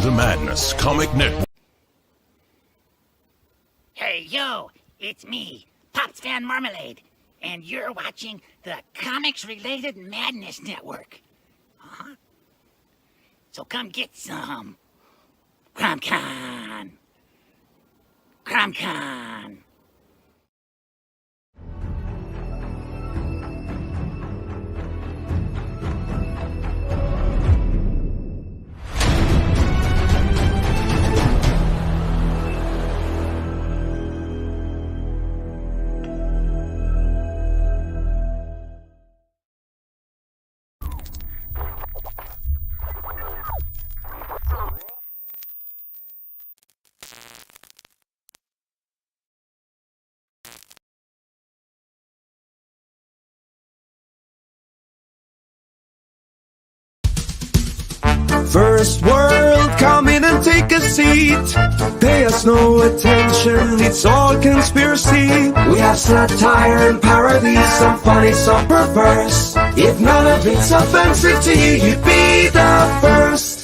The Madness Comic Network. Hey, yo, it's me, Pops Van Marmalade, and you're watching the Comics-Related Madness Network. Uh-huh. So come get some. CromCon. CromCon. First world, come in and take a seat. Pay us no attention, it's all conspiracy. We have satire and parody, some funny, some perverse. If none of it's offensive to you, you'd be the first.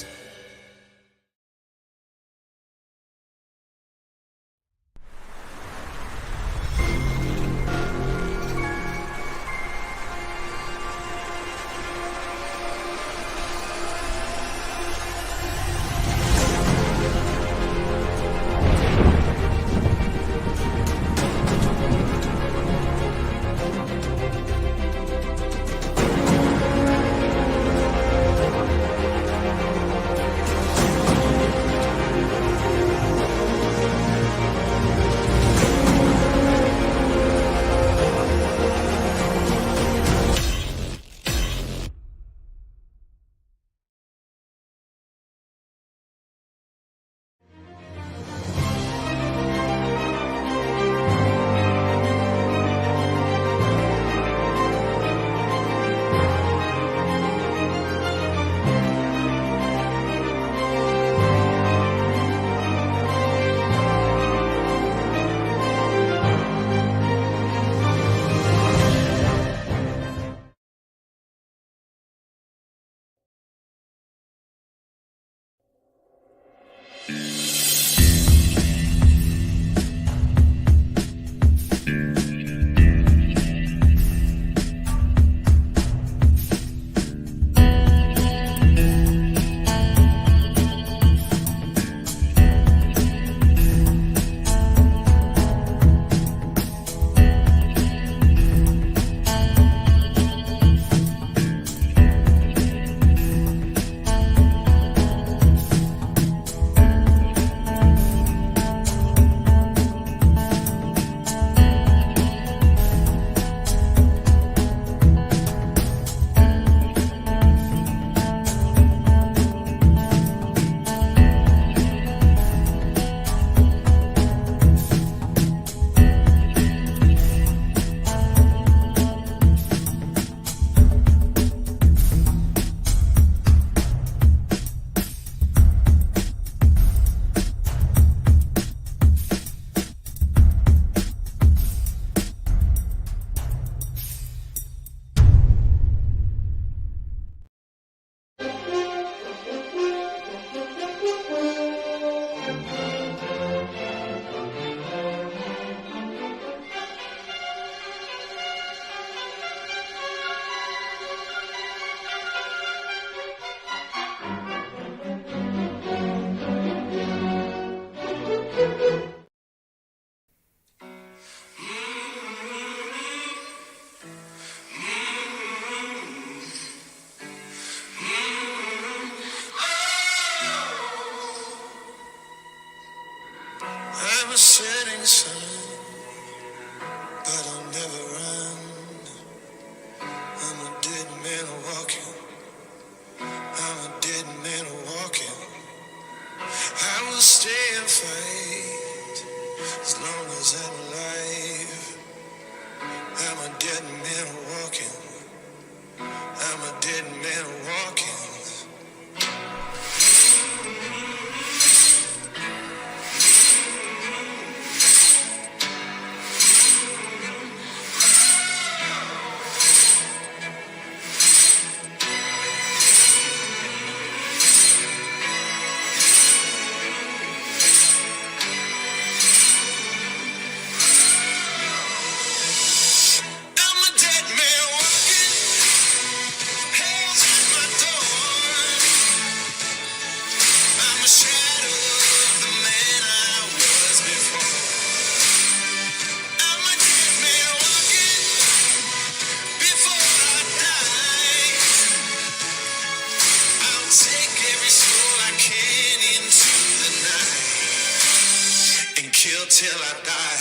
kill till I die.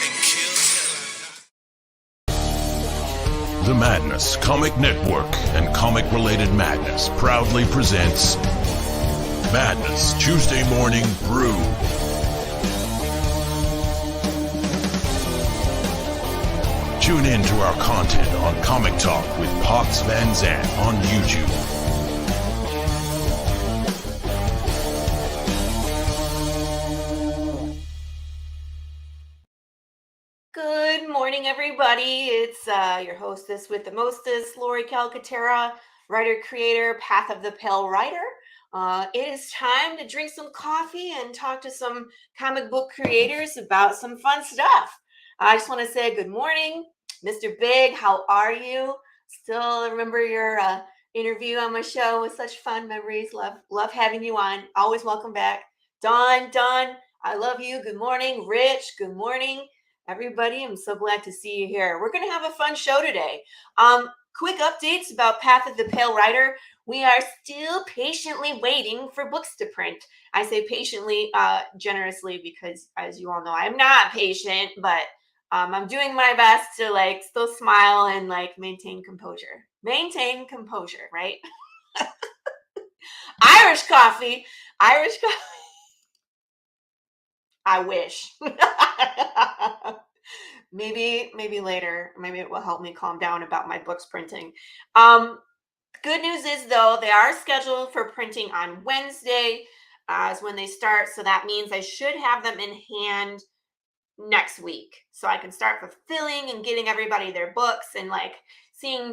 And kill till I die. The Madness Comic Network and comic-related madness proudly presents Madness Tuesday Morning Brew. Tune in to our content on Comic Talk with Pops Van Zandt on YouTube. Good morning, everybody. It's your hostess with the mostest, Laurie Calcaterra, writer-creator, Path of the Pale Writer. It is time to drink some coffee and talk to some comic book creators about some fun stuff. I just want to say good morning, Mr. Big. How are you? Still remember your interview on my show with such fun memories. Love having you on. Always welcome back. Dawn, I love you. Good morning. Rich, good morning. Everybody, I'm so glad to see you here. We're going to have a fun show today. Quick updates about Path of the Pale Writer. We are still patiently waiting for books to print. I say patiently, generously, because as you all know, I'm not patient, but I'm doing my best to still smile and maintain composure. Maintain composure, right? Irish coffee. I wish. maybe later. Maybe it will help me calm down about my books printing. Good news is, though, they are scheduled for printing on Wednesday is when they start. So that means I should have them in hand next week. So I can start fulfilling and getting everybody their books and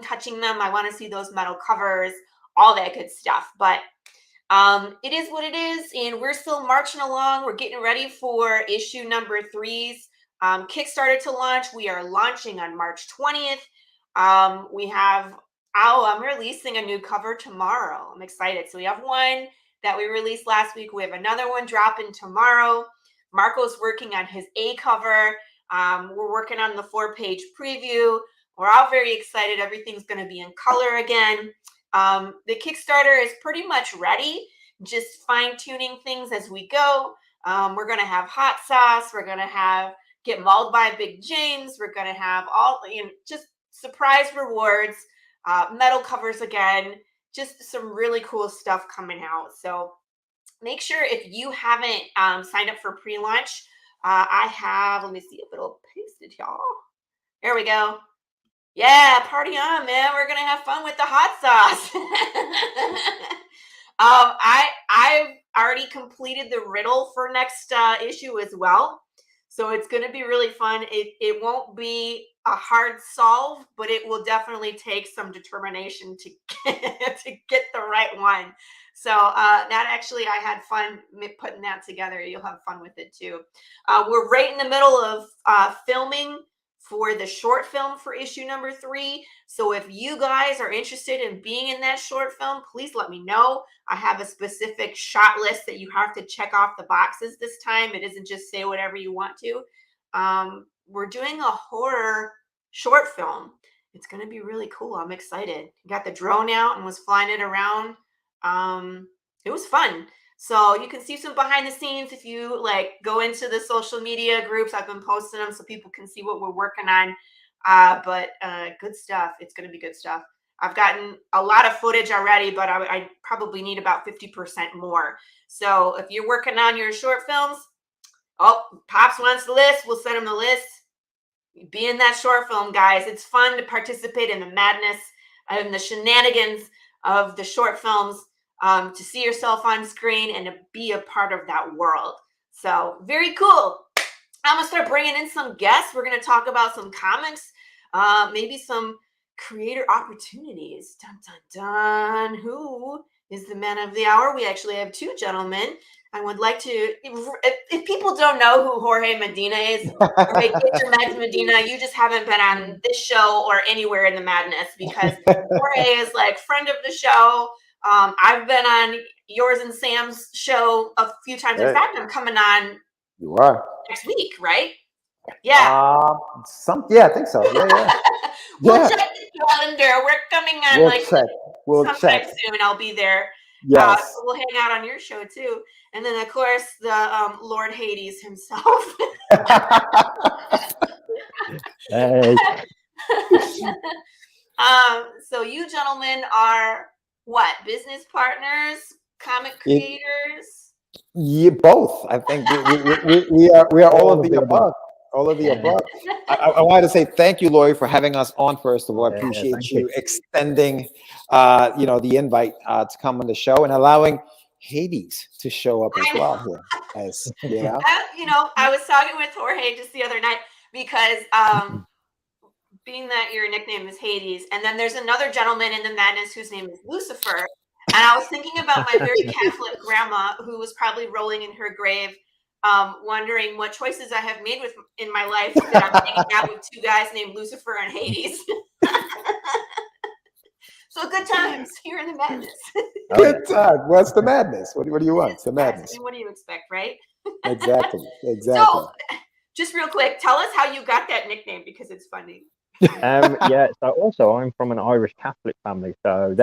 touching them. I want to see those metal covers, all that good stuff. But it is what it is, and we're still marching along. We're getting ready for issue number 3's Kickstarter to launch. We are launching on March 20th. I'm releasing a new cover tomorrow. I'm excited. So we have one that we released last week. We have another one dropping tomorrow. Marco's working on his A cover. We're working on the 4-page preview. We're all very excited. Everything's going to be in color again. The Kickstarter is pretty much ready, just fine-tuning things as we go. We're going to have hot sauce. We're going to get mauled by Big James. We're going to have just surprise rewards, metal covers again, just some really cool stuff coming out. So make sure if you haven't signed up for pre-launch, let me see if it'll paste it, y'all. There we go. Yeah, party on, man. We're going to have fun with the hot sauce. I've already completed the riddle for next issue as well. So it's going to be really fun. It won't be a hard solve, but it will definitely take some determination to get the right one. So that actually, I had fun putting that together. You'll have fun with it too. We're right in the middle of filming for the short film for issue number 3. So if you guys are interested in being in that short film, please let me know. I have a specific shot list that you have to check off the boxes this time. It isn't just say whatever you want to. We're doing a horror short film. It's going to be really cool. I'm excited. Got the drone out and was flying it around. It was fun. So you can see some behind the scenes if you go into the social media groups. I've been posting them so people can see what we're working on. But good stuff. It's going to be good stuff. I've gotten a lot of footage already, but I probably need about 50% more. So if you're working on your short films, Pops wants the list. We'll send him the list. Be in that short film, guys. It's fun to participate in the madness and the shenanigans of the short films. To see yourself on screen and to be a part of that world. So very cool. I'm going to start bringing in some guests. We're going to talk about some comics, maybe some creator opportunities. Dun, dun, dun. Who is the man of the hour? We actually have 2 gentlemen. I would like to, if people don't know who Jorge Medina is, or Medina, you just haven't been on this show or anywhere in the madness, because Jorge is friend of the show. I've been on yours and Sam's show a few times. In fact, I'm coming on next week, right? Yeah. I think so. Yeah. We'll check the calendar. We're coming on We'll check sometime soon. I'll be there. Yes. We'll hang out on your show too. And then, of course, the Lord Hades himself. Hey. So you gentlemen are what? Business partners, comic creators? Yeah, both. I think we are all of the above. All of the above. I wanted to say thank you, Laurie, for having us on. First of all, I appreciate thank you you. extending, the invite to come on the show and allowing Hades to show up as well here. As you know, I was talking with Jorge just the other night because being that your nickname is Hades, and then there's another gentleman in the madness whose name is Lucifer, and I was thinking about my very Catholic grandma who was probably rolling in her grave, wondering what choices I have made in my life that I'm hanging out with two guys named Lucifer and Hades. So good times here in the madness. good time. What's the madness? What do you want? It's the madness. I mean, what do you expect, right? Exactly. So, just real quick, tell us how you got that nickname because it's funny. So also I'm from an Irish Catholic family, so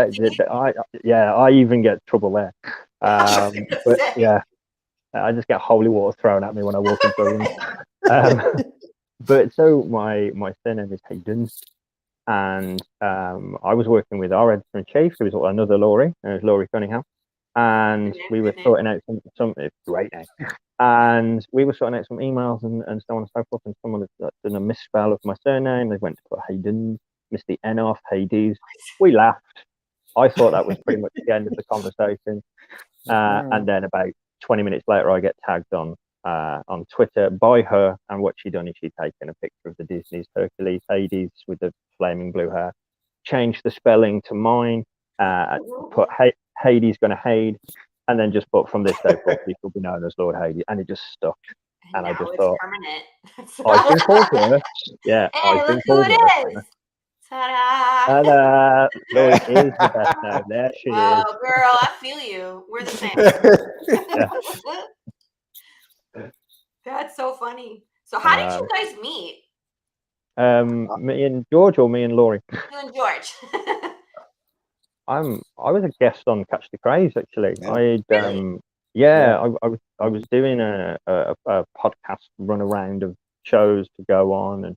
I even get trouble there. But yeah, I just get holy water thrown at me when I walk into a room. But so my surname is Hayden, and I was working with our editor-in-chief, who was another Laurie, Laurie Cunningham, and we were sorting out some great name. And we were sorting out some emails and so on and so forth, and someone had done a misspell of my surname. They went to put Hayden, missed the N off, Hades. We laughed. I thought that was pretty much the end of the conversation. And then about 20 minutes later, I get tagged on Twitter by her, and what she'd done is she'd taken a picture of the Disney's Hercules Hades with the flaming blue hair, changed the spelling to mine, put Hades gonna Hade, and then just put from this day forth he will be known as Lord Hades, and it just stuck. And I just thought, permanent. I've been called worse. Yeah, hey, I've been look who called it worse. is. Ta-da! Ta-da! Laurie is the best now. There she is. Oh, girl, I feel you. We're the same. That's so funny. So how did you guys meet? Me and George, or me and Laurie? You and George. I was a guest on Catch the Craze actually. Yeah. I was doing a podcast run around of shows to go on, and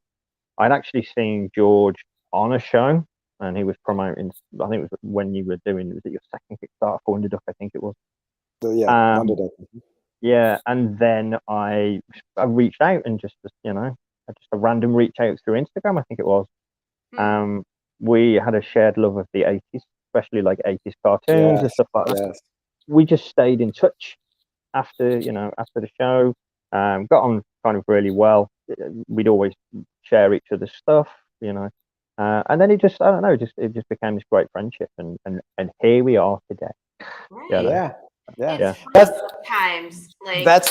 I'd actually seen George on a show, and he was promoting. I think it was when you were doing. Was it your second Kickstarter for Underdog? I think it was. So yeah, Underdog. Yeah, and then I reached out and just a random reach out through Instagram. I think it was. We had a shared love of the 80s, especially like 80s cartoons and stuff like that. We just stayed in touch after the show. Got on kind of really well. We'd always share each other's stuff, and then it just became this great friendship, and here we are today. Right. Yeah. That's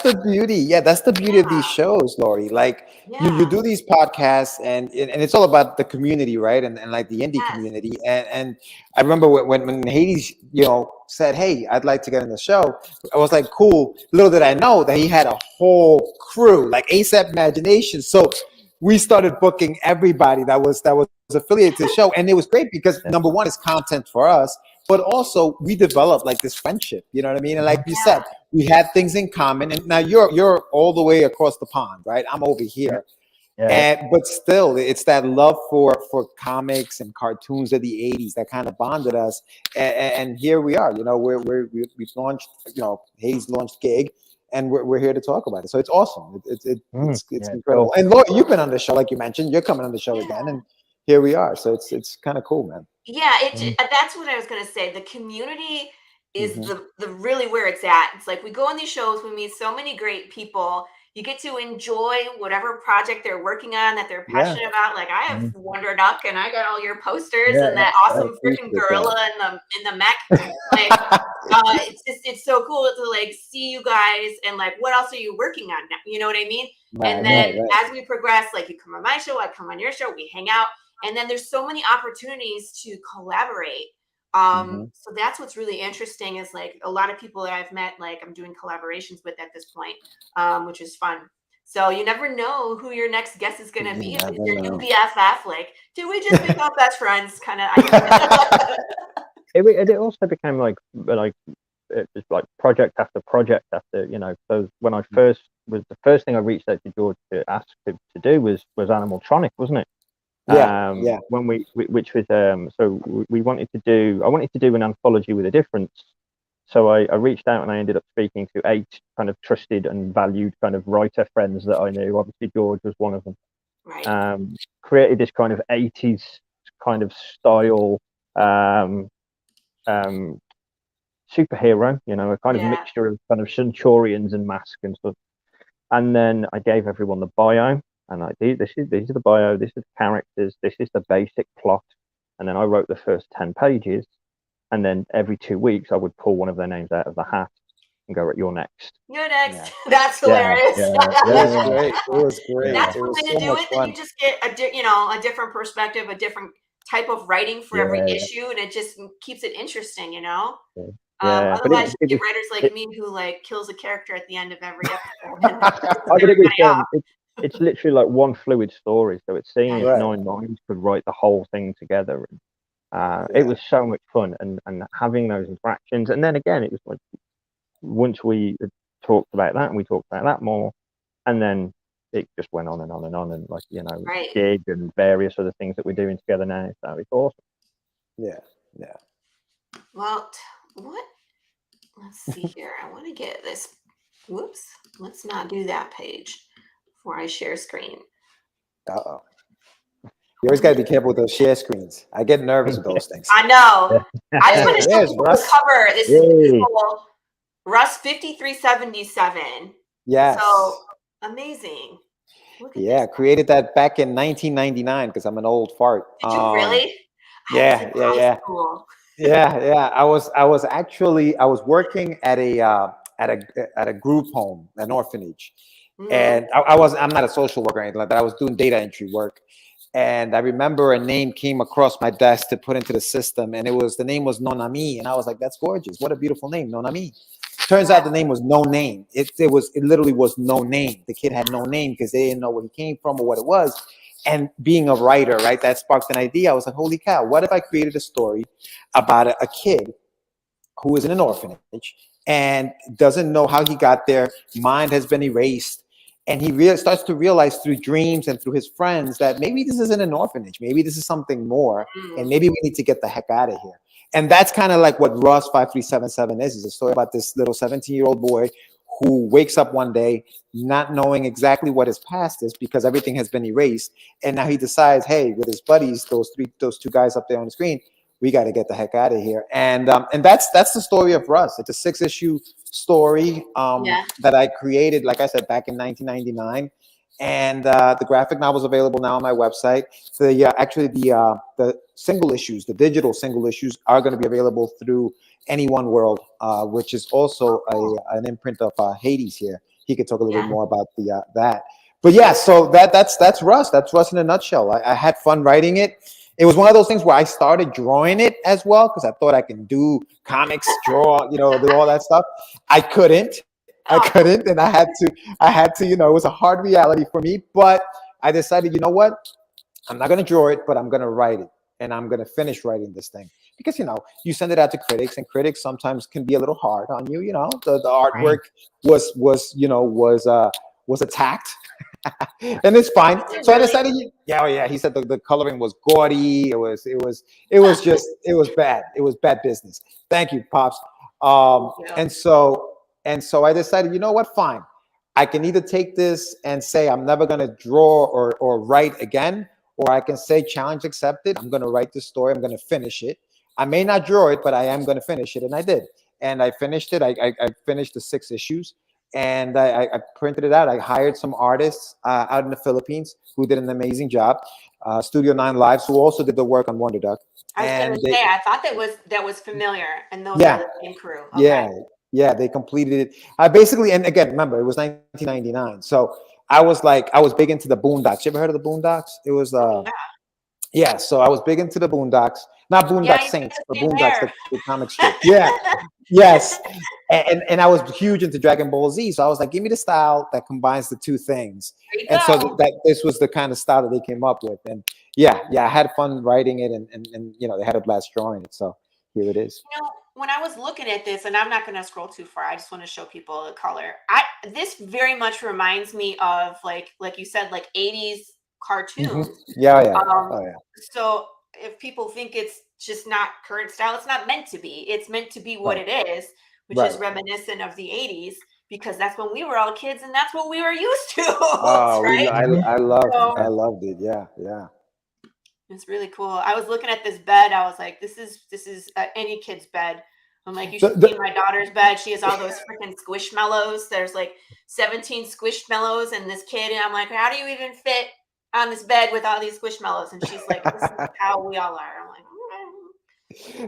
the beauty. Yeah, that's the beauty of these shows, Laurie. Like you do these podcasts, and it's all about the community, right? And like the indie community. And I remember when Hades, said, "Hey, I'd like to get on the show." I was like, "Cool." Little did I know that he had a whole crew, like ASAP Imagination. So we started booking everybody that was affiliated to the show, and it was great because number one is content for us. But also, we developed like this friendship, you know what I mean? And like you said, we had things in common. And now you're all the way across the pond, right? I'm over here. But still, it's that love for comics and cartoons of the 80s that kind of bonded us. And here we are, we've launched, Hayes launched Gig, and we're here to talk about it. So it's awesome. It's incredible. And Laurie, you've been on the show, like you mentioned. You're coming on the show again, and here we are. So it's kind of cool, man. Yeah, that's what I was going to say. The community is the really where it's at. It's like we go on these shows, we meet so many great people. You get to enjoy whatever project they're working on that they're passionate about. Like I have Wonder Duck, and I got all your posters and that awesome freaking gorilla in the mech. Like it's so cool to like see you guys and like what else are you working on now? You know what I mean? And then as we progress, like you come on my show, I come on your show, we hang out. And then there's so many opportunities to collaborate. So that's what's really interesting is like a lot of people that I've met, like I'm doing collaborations with at this point, which is fun. So you never know who your next guest is going to be. If it's your new BFF, like, did we just become best friends? Kind of. It also became like it was like project after project after, you know. So when I first was, the first thing I reached out to George to ask him to do was Animatronic, wasn't it? Yeah. When which was we wanted to do, I wanted to do an anthology with a difference. So I reached out and I ended up speaking to 8 kind of trusted and valued kind of writer friends that I knew. Obviously George was one of them. Right. Created this kind of 80s kind of style superhero, you know, a kind of mixture of kind of Centurions and Mask and stuff. And then I gave everyone the bio, and these are the bio, this is the characters, this is the basic plot. And then I wrote the first 10 pages, and then every 2 weeks I would pull one of their names out of the hat and go, right, you're next. You're next. That's hilarious. It was great. It was great. That's It the was way so to do much it. fun. Then you just get a different perspective, a different type of writing for every issue, and it just keeps it interesting, you know. Otherwise, you get writers like me who like kills a character at the end of every episode. It's literally like one fluid story, so it's seeing if 9 minds could write the whole thing together. It was so much fun, and having those interactions. And then again, it was like once we talked about that, and we talked about that more, and then it just went on and on and on, and like, you know, Gig and various other things that we're doing together now. So it's awesome. Yeah. Well, what? Let's see here. I want to get this. Whoops. Let's not do that page before I share screen. Uh-oh. You always got to be careful with those share screens. I get nervous with those things. I know. I just want to show people the cover. This is beautiful. Russ 5377. Yes. So amazing. Look at this. Created that back in 1999 because I'm an old fart. Did you really? Yeah. Cool. Yeah. I was working at a group home, an orphanage, and I'm not a social worker or anything like that. I was doing data entry work, and I remember a name came across my desk to put into the system, and the name was Nonami, and I was like, that's gorgeous. What a beautiful name, Nonami. Turns out the name was No Name. It literally was no name. The kid had no name because they didn't know where he came from or what it was. And being a writer, right, that sparked an idea. I was like, holy cow, what if I created a story about a kid who is in an orphanage and doesn't know how he got there, mind has been erased, and he starts to realize through dreams and through his friends that maybe this isn't an orphanage, maybe this is something more, and maybe we need to get the heck out of here. And that's kind of like what Russ 5377 is a story about this little 17-year-old boy who wakes up one day not knowing exactly what his past is because everything has been erased. And now he decides, hey, with his buddies, those 2 guys up there on the screen, we got to get the heck out of here. And that's the story of Russ. It's a 6-issue story that I created, like I said, back in 1999. And the graphic novel is available now on my website. The single issues, the digital single issues, are going to be available through Any One World, which is also an imprint of Hades here. He could talk a little bit more about that. But yeah, so that's Russ. That's Russ in a nutshell. I had fun writing it. It was one of those things where I started drawing it as well because I thought I can do comics, draw, do all that stuff. I couldn't, and I had to, it was a hard reality for me. But I decided, you know what? I'm not going to draw it, but I'm going to write it, and I'm going to finish writing this thing because you send it out to critics, and critics sometimes can be a little hard on you. The artwork was attacked. And it's fine. So I decided, he said the coloring was gaudy. It was bad. It was bad business. Thank you, Pops. And so I decided, you know what? Fine. I can either take this and say I'm never going to draw or write again, or I can say challenge accepted. I'm going to write this story. I'm going to finish it. I may not draw it, but I am going to finish it, and I did. And I finished it. I finished the 6 issues. And I printed it out. I hired some artists out in the Philippines who did an amazing job. Studio 9 Lives, who also did the work on Wonder Duck. I was going to say, I thought that was familiar, and those are the same crew. Okay. Yeah, they completed it. I basically, and again, remember, it was 1999. So I was big into the Boondocks. You ever heard of the Boondocks? It was, so I was big into the Boondocks. Not Boondock Saints, but Boondocks, the comic strip. Yeah, yes. And I was huge into Dragon Ball Z. So I was like, give me the style that combines the 2 things. And so that this was the kind of style that they came up with. And I had fun writing it, and they had a blast drawing it. So here it is. when I was looking at this, and I'm not going to scroll too far, I just want to show people the color. This very much reminds me of like you said, like 80s cartoons. Yeah, yeah. So if people think it's just not current style, it's not meant to be. It's meant to be what it is, which is reminiscent of the 80s, because that's when we were all kids and that's what we were used to. Right? I loved it. Yeah, yeah. It's really cool. I was looking at this bed. I was like, this is any kid's bed. I'm like, you should see my daughter's bed. She has all those freaking squishmallows. There's like 17 squishmallows in this kid. And I'm like, how do you even fit on this bed with all these squishmallows? And she's like, this is how we all are. I'm like,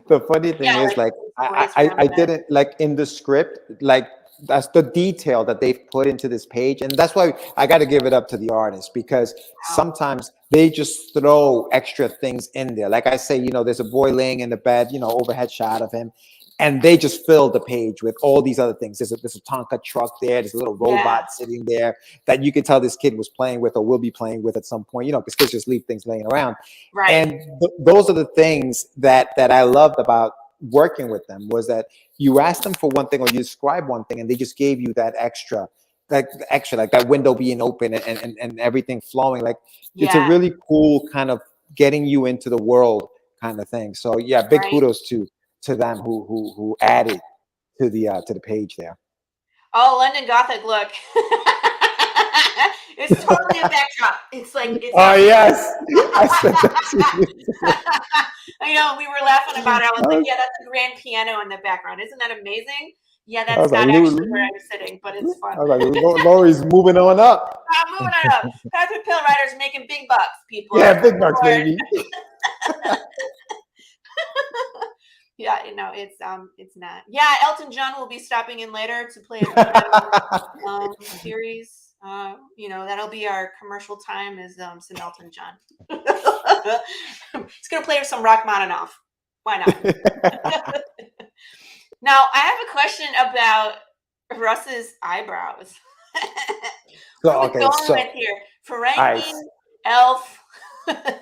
the funny thing is, like I didn't like in the script, like that's the detail that they've put into this page. And that's why I got to give it up to the artist, because sometimes they just throw extra things in there. Like I say, you know, there's a boy laying in the bed, you know, overhead shot of him, and they just fill the page with all these other things. There's a Tonka truck there. There's a little robot sitting there that you can tell this kid was playing with or will be playing with at some point, you know, because kids just leave things laying around. Right. And those are the things that I loved about working with them, was that you asked them for one thing or you describe one thing and they just gave you that extra, like that window being open and everything flowing. Like it's a really cool kind of getting you into the world kind of thing. So yeah, big kudos to them who added to the page there. Oh, London Gothic look. It's totally a backdrop. It's like yes. I said that to you. I know, we were laughing about it. I was like, yeah, that's a grand piano in the background. Isn't that amazing? Yeah, that's not actually where I'm sitting, but it's fun. I was like, Laurie's moving on up. I'm moving on up. Patrick Pill Rider's making big bucks, people. Yeah, big bucks, baby. Yeah, no, it's not. Yeah, Elton John will be stopping in later to play a series. You know, that'll be our commercial time, is some Elton John. He's gonna play some Rachmaninoff. Why not? Now, I have a question about Russ's eyebrows. What are we going with here? Ferengi, elf.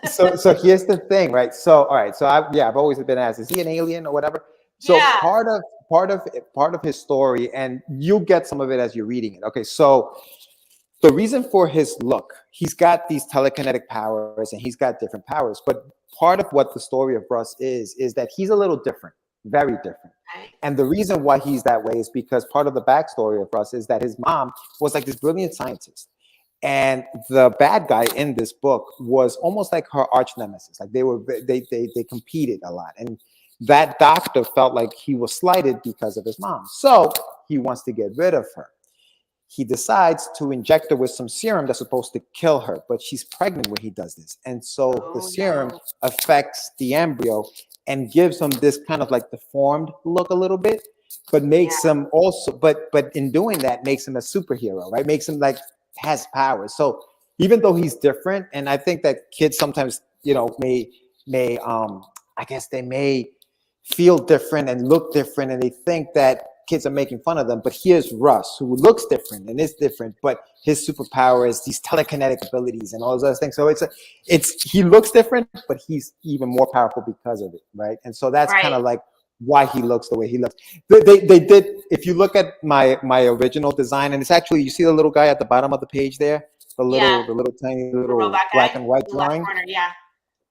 so here's the thing, right? So all right, so I've always been asked, is he an alien or whatever? So part of his story, and you'll get some of it as you're reading it. Okay, so the reason for his look, he's got these telekinetic powers and he's got different powers, but part of what the story of Russ is that he's a little different, very different. And the reason why he's that way is because part of the backstory of Russ is that his mom was like this brilliant scientist. And the bad guy in this book was almost like her arch nemesis. Like they competed a lot. And that doctor felt like he was slighted because of his mom. So he wants to get rid of her. He decides to inject her with some serum that's supposed to kill her, but she's pregnant when he does this. And so the serum affects the embryo and gives him this kind of like deformed look a little bit, but makes him also, but in doing that, makes him a superhero, right? Makes him like, has powers. So even though he's different, and I think that kids sometimes, you know, may I guess they may feel different and look different, and they think that kids are making fun of them. But here's Russ, who looks different and is different, but his superpower is these telekinetic abilities and all those other things. So he looks different, but he's even more powerful because of it, right? And so that's kind of like why he looks the way he looks. They did, if you look at my original design, and it's actually, you see the little guy at the bottom of the page there, the little tiny little black and white drawing.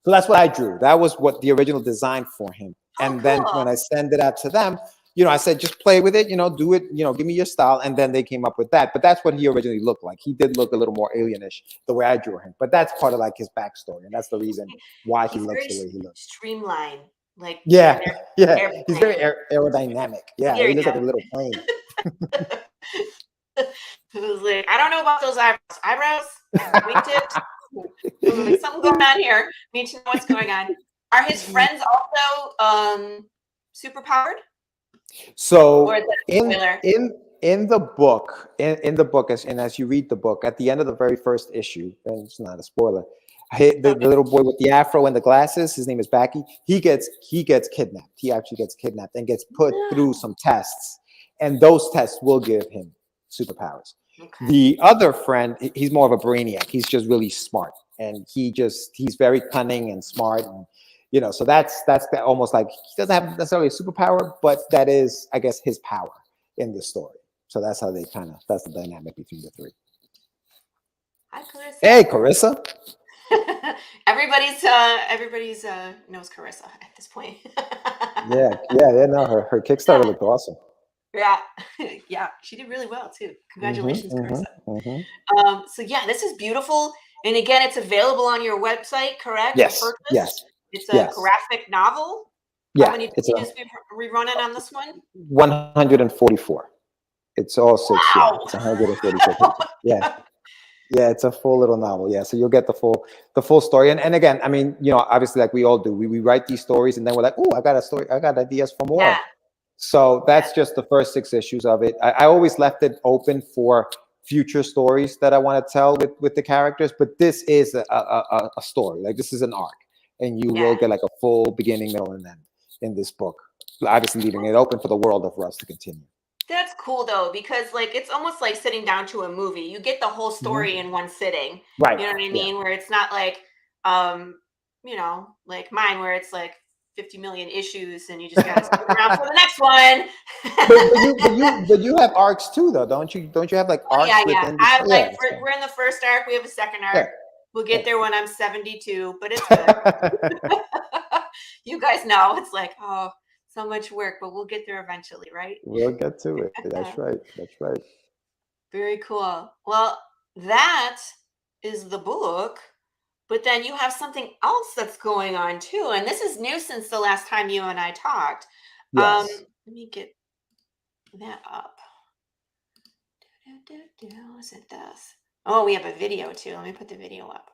So that's what I drew. That was what the original design for him. And then when I send it out to them, you know, I said, just play with it, you know, do it, you know, give me your style. And then they came up with that. But that's what he originally looked like. He did look a little more alienish the way I drew him. But that's part of like his backstory. And that's the reason why he looks the way he looks. Streamlined. Like he's very aerodynamic. Yeah, he looks like a little plane. It was like, I don't know about those eyebrows, wingtips. Something going on here. Need to know what's going on. Are his friends also super powered? So in the book, as you read the book, at the end of the very first issue, and it's not a spoiler, the little boy with the afro and the glasses, his name is Backy. He gets kidnapped. He actually gets kidnapped and gets put through some tests, and those tests will give him superpowers. Okay. The other friend, he's more of a brainiac. He's just really smart, and he's very cunning and smart, and So that's almost like he doesn't have necessarily a superpower, but that is, I guess, his power in the story. So that's how that's the dynamic between the three. Hi, Carissa. Hey, Carissa. everybody's knows Carissa at this point. yeah. No, her Kickstarter looked awesome. Yeah, yeah, she did really well too. Congratulations, Carissa. So yeah, this is beautiful, and again, it's available on your website, correct? Yes. It's a graphic novel. Yeah, How many pages we running on this one? 144. It's all 6. Wow. Yeah, it's 144 pages. Yeah. Yeah, it's a full little novel. Yeah, so you'll get the full story. And again, I mean, obviously, like we all do, we write these stories, and then we're like, oh, I got a story, I got ideas for more. Yeah. So that's just the first 6 issues of it. I always left it open for future stories that I want to tell with the characters, but this is a story. Like, this is an arc, and you will get like a full beginning, middle, and end in this book. Obviously, leaving it open for the world of Russ to continue. That's cool though, because like it's almost like sitting down to a movie. You get the whole story in one sitting. Right. You know what I mean? Where it's not like like mine where it's like 50 million issues and you just gotta stick around for the next one. but you have arcs too though, don't you? Don't you have like arcs? Yeah. We're in the first arc, we have a second arc. Yeah. We'll get there when I'm 72, but it's good. You guys know it's like, oh, so much work, but we'll get there eventually, right? We'll get to it. That's right. Very cool. Well, that is the book, but then you have something else that's going on too, and this is new since the last time you and I talked. Yes. Let me get that up. Is it this? Oh, we have a video too. Let me put the video up.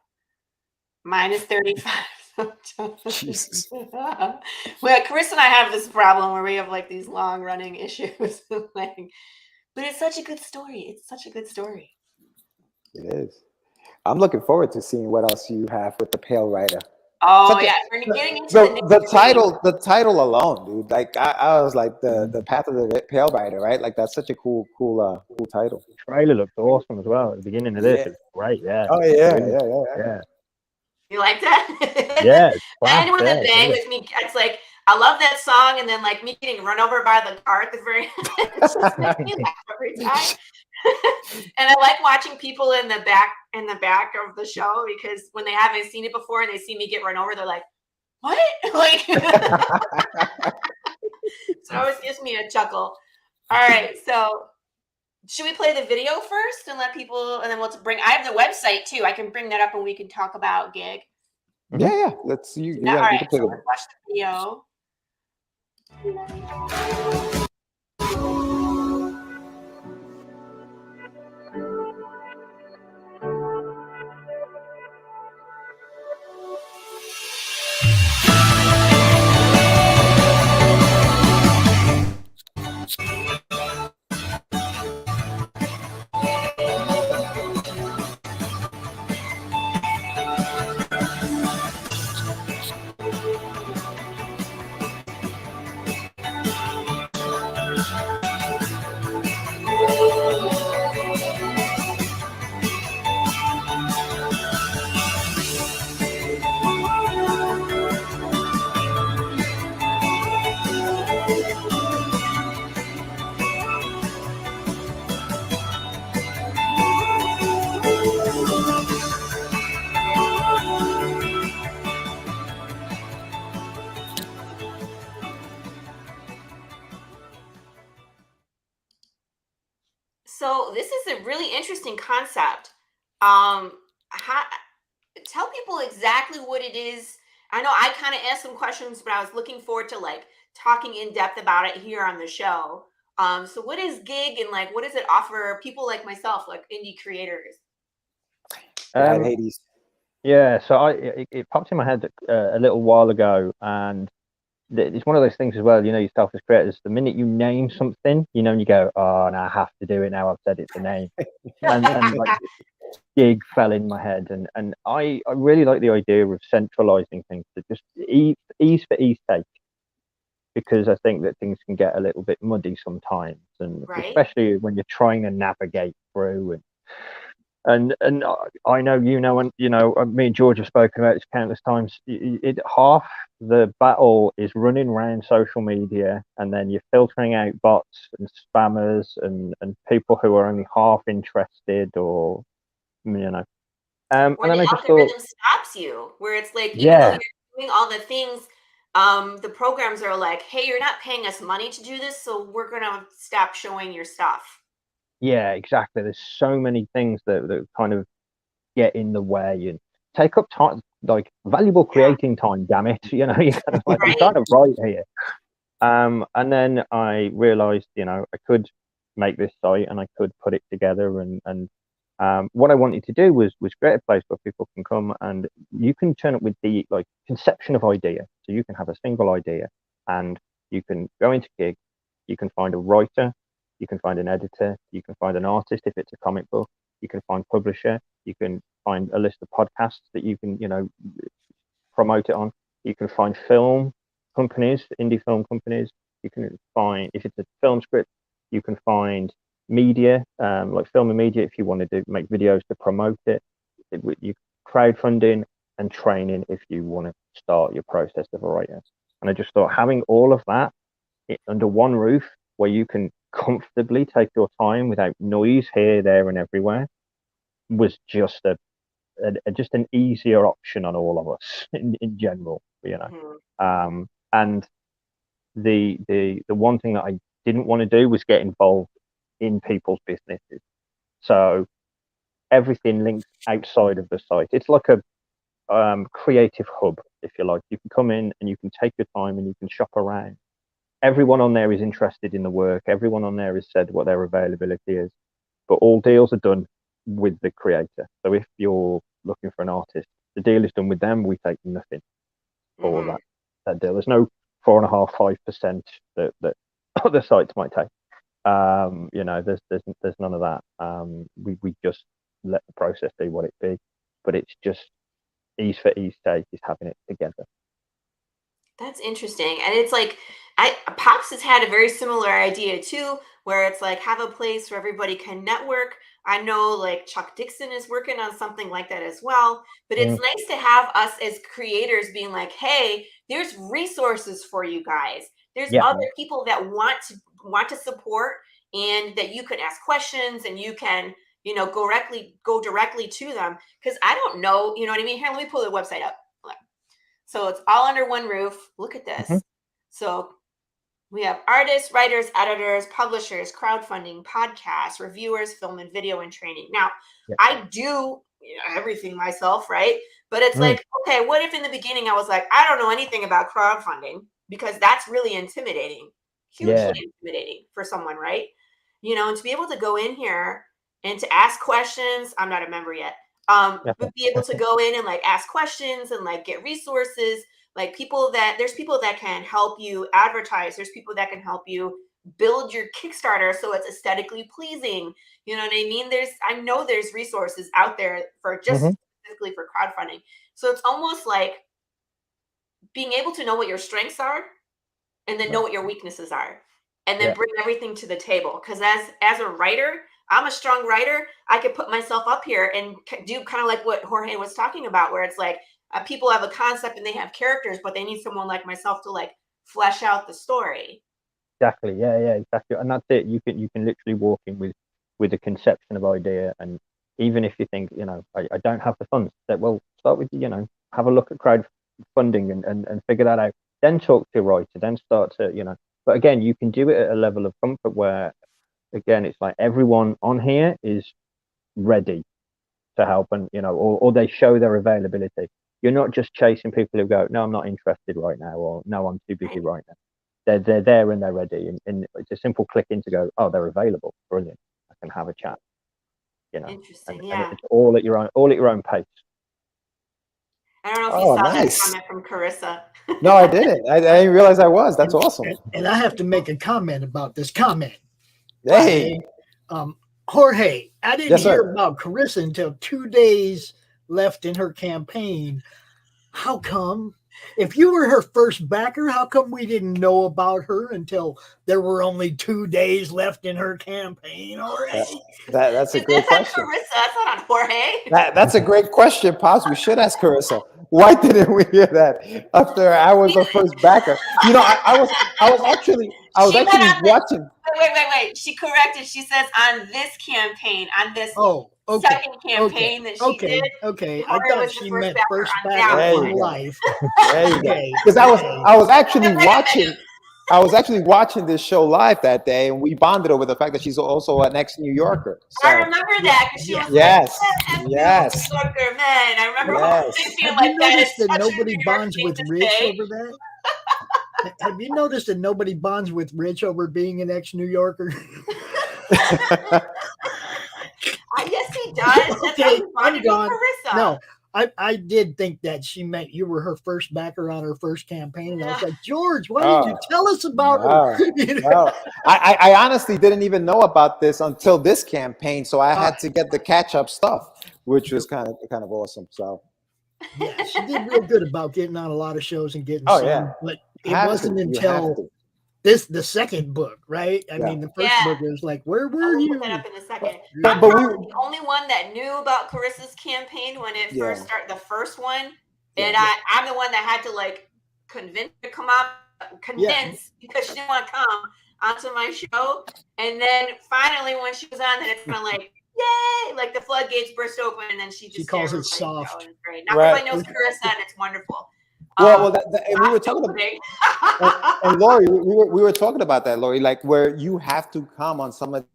Mine is 35. Jesus. Well, Chris and I have this problem where we have like these long running issues. But it's such a good story. It's such a good story. It is. I'm looking forward to seeing what else you have with the Pale Rider. Oh, yeah. We're getting into the title alone, dude. Like I was like the Path of the Pale Rider, right? Like that's such a cool title. The trailer looked awesome as well at the beginning of this. It's great, yeah. Oh yeah. You like that? Yeah. And with the bang with me, it's like I love that song, and then like me getting run over by the car at the very end. It's just makes me laugh every time. And I like watching people in the back of the show, because when they haven't seen it before and they see me get run over, they're like, "What?" Like, so it always gives me a chuckle. All right, so. Should we play the video first and let people, and then we'll bring, I have the website too. I can bring that up and we can talk about Gig. Yeah. Let's see. All right, so let's watch the video. So this is a really interesting concept. Tell people exactly what it is. I know I kind of asked some questions, but I was looking forward to like talking in depth about it here on the show. So what is Gig, and like what does it offer people like myself, like indie creators? Hades. Yeah, so it popped in my head a little while ago, and it's one of those things as well, yourself as creators, the minute you name something, and you go, oh, now I have to do it now, I've said it's a name. and like Gig fell in my head, and I really like the idea of centralizing things to just ease for ease sake, because I think that things can get a little bit muddy sometimes, and especially when you're trying to navigate through and I know, and me and George have spoken about this countless times. Half the battle is running around social media, and then you're filtering out bots and spammers and people who are only half interested, or you know. And Or then the I just thought, algorithm stops you, where it's like, even though yeah, you're doing all the things, the programs are like, hey, you're not paying us money to do this, so we're gonna stop showing your stuff. yeah, exactly. There's so many things that kind of get in the way and take up time, like valuable creating time. Damn it, you know, you kind of like, I'm Right. trying to write here. And then I realized, you know, I could make this site and I could put it together, and what I wanted to do was create a place where people can come and you can turn up with the like conception of idea. So you can have a single idea and you can go into Gig, you can find a writer, you can find an editor, you can find an artist if it's a comic book, you can find publisher, you can find a list of podcasts that you can, you know, promote it on. You can find film companies, indie film companies. You can find, if it's a film script, you can find media, like film and media, if you want to make videos to promote it. You crowdfunding and training if you want to start your process of a writer. And I just thought having all of that under one roof, where you can comfortably take your time without noise here, there, and everywhere, was just just an easier option on all of us in general, you know. And the one thing that I didn't want to do was get involved in people's businesses. So everything links outside of the site. It's like a creative hub, if you like. You can come in and you can take your time and you can shop around. Everyone on there is interested in the work. Everyone on there has said what their availability is, but all deals are done with the creator. So if you're looking for an artist, the deal is done with them. We take nothing for that deal. There's no 4.5-5% that other sites might take. You know, there's none of that. We just let the process be what it be, but it's just ease for ease sake is having it together. That's interesting. And it's like, Pops has had a very similar idea too, where it's like have a place where everybody can network. I know like Chuck Dixon is working on something like that as well. But it's nice to have us as creators being like, hey, there's resources for you guys. There's other people that want to support, and that you can ask questions and you can, you know, go directly to them. Because I don't know, you know what I mean? Here, let me pull the website up. So it's all under one roof. Look at this. So we have artists, writers, editors, publishers, crowdfunding, podcasts, reviewers, film and video, and training. Now, I do everything myself, right? But it's like, okay, what if in the beginning I was like, I don't know anything about crowdfunding, because that's really intimidating, hugely intimidating for someone, right? You know, and to be able to go in here and to ask questions, I'm not a member yet. But be able to go in and like ask questions and like get resources, like there's people that can help you advertise. There's people that can help you build your Kickstarter so it's aesthetically pleasing. You know what I mean? I know there's resources out there for just specifically for crowdfunding. So it's almost like being able to know what your strengths are and then know what your weaknesses are, and then bring everything to the table. Because as a writer, I'm a strong writer. I could put myself up here and do kind of like what Jorge was talking about, where it's like people have a concept and they have characters, but they need someone like myself to like flesh out the story. Exactly. Yeah, exactly. And that's it. You can literally walk in with a conception of idea, and even if you think, you know, I don't have the funds, that well, start with, you know, have a look at crowdfunding and figure that out. Then talk to a writer. Then start to, you know. But again, you can do it at a level of comfort where, again, it's like everyone on here is ready to help, and you know, or they show their availability. You're not just chasing people who go, no, I'm not interested right now, or no, I'm too busy right now. They're there and they're ready, and it's a simple click in to go, oh, they're available, brilliant, I can have a chat. You know, interesting, and it's all at your own pace. I don't know if you saw that comment from Carissa. No, I didn't. I didn't realize I was. That's awesome. And I have to make a comment about this comment. Hey, Jorge, I didn't hear about Carissa until 2 days left in her campaign. How come? If you were her first backer, how come we didn't know about her until there were only 2 days left in her campaign already? That's a great question. Carissa, that's not on Jorge. That's a great question, Pops. We should ask Carissa. Why didn't we hear that after I was the first backer? You know, I was actually watching. Wait. She corrected. She says on this campaign, on this second campaign that she did. Okay. I Jorge thought was the she first meant backer first on backer that in one. life. There you go. Because I was actually watching. I was actually watching this show live that day, and we bonded over the fact that she's also an ex-New Yorker. So, I remember that because she was yes. New Yorker, man. I remember feeling Have you like that is noticed that such a nobody New York bonds thing with to Rich say. over that? Have you noticed that nobody bonds with Rich over being an ex-New Yorker? Yes, he does. Okay, I'm gone. Carissa. No, I did think that she meant you were her first backer on her first campaign. And I was like, George, why didn't you tell us about her? No. I honestly didn't even know about this until this campaign, so I had to get the catch-up stuff, which was kind of awesome. So yeah, she did real good about getting on a lot of shows and getting yeah. but it wasn't until the second book, right? I mean, the first book was like, where were you? I'll put that up in a second. But I'm probably the only one that knew about Carissa's campaign when it first started, the first one. And I'm the one that had to like convince her to come out, because she didn't want to come onto my show. And then finally when she was on, then it's kind of like, yay, like the floodgates burst open, and then she calls it soft. It's great. Now everybody knows Carissa, and it's wonderful. And we were talking about, and Laurie, we were talking about that, Laurie, like where you have to come on some of,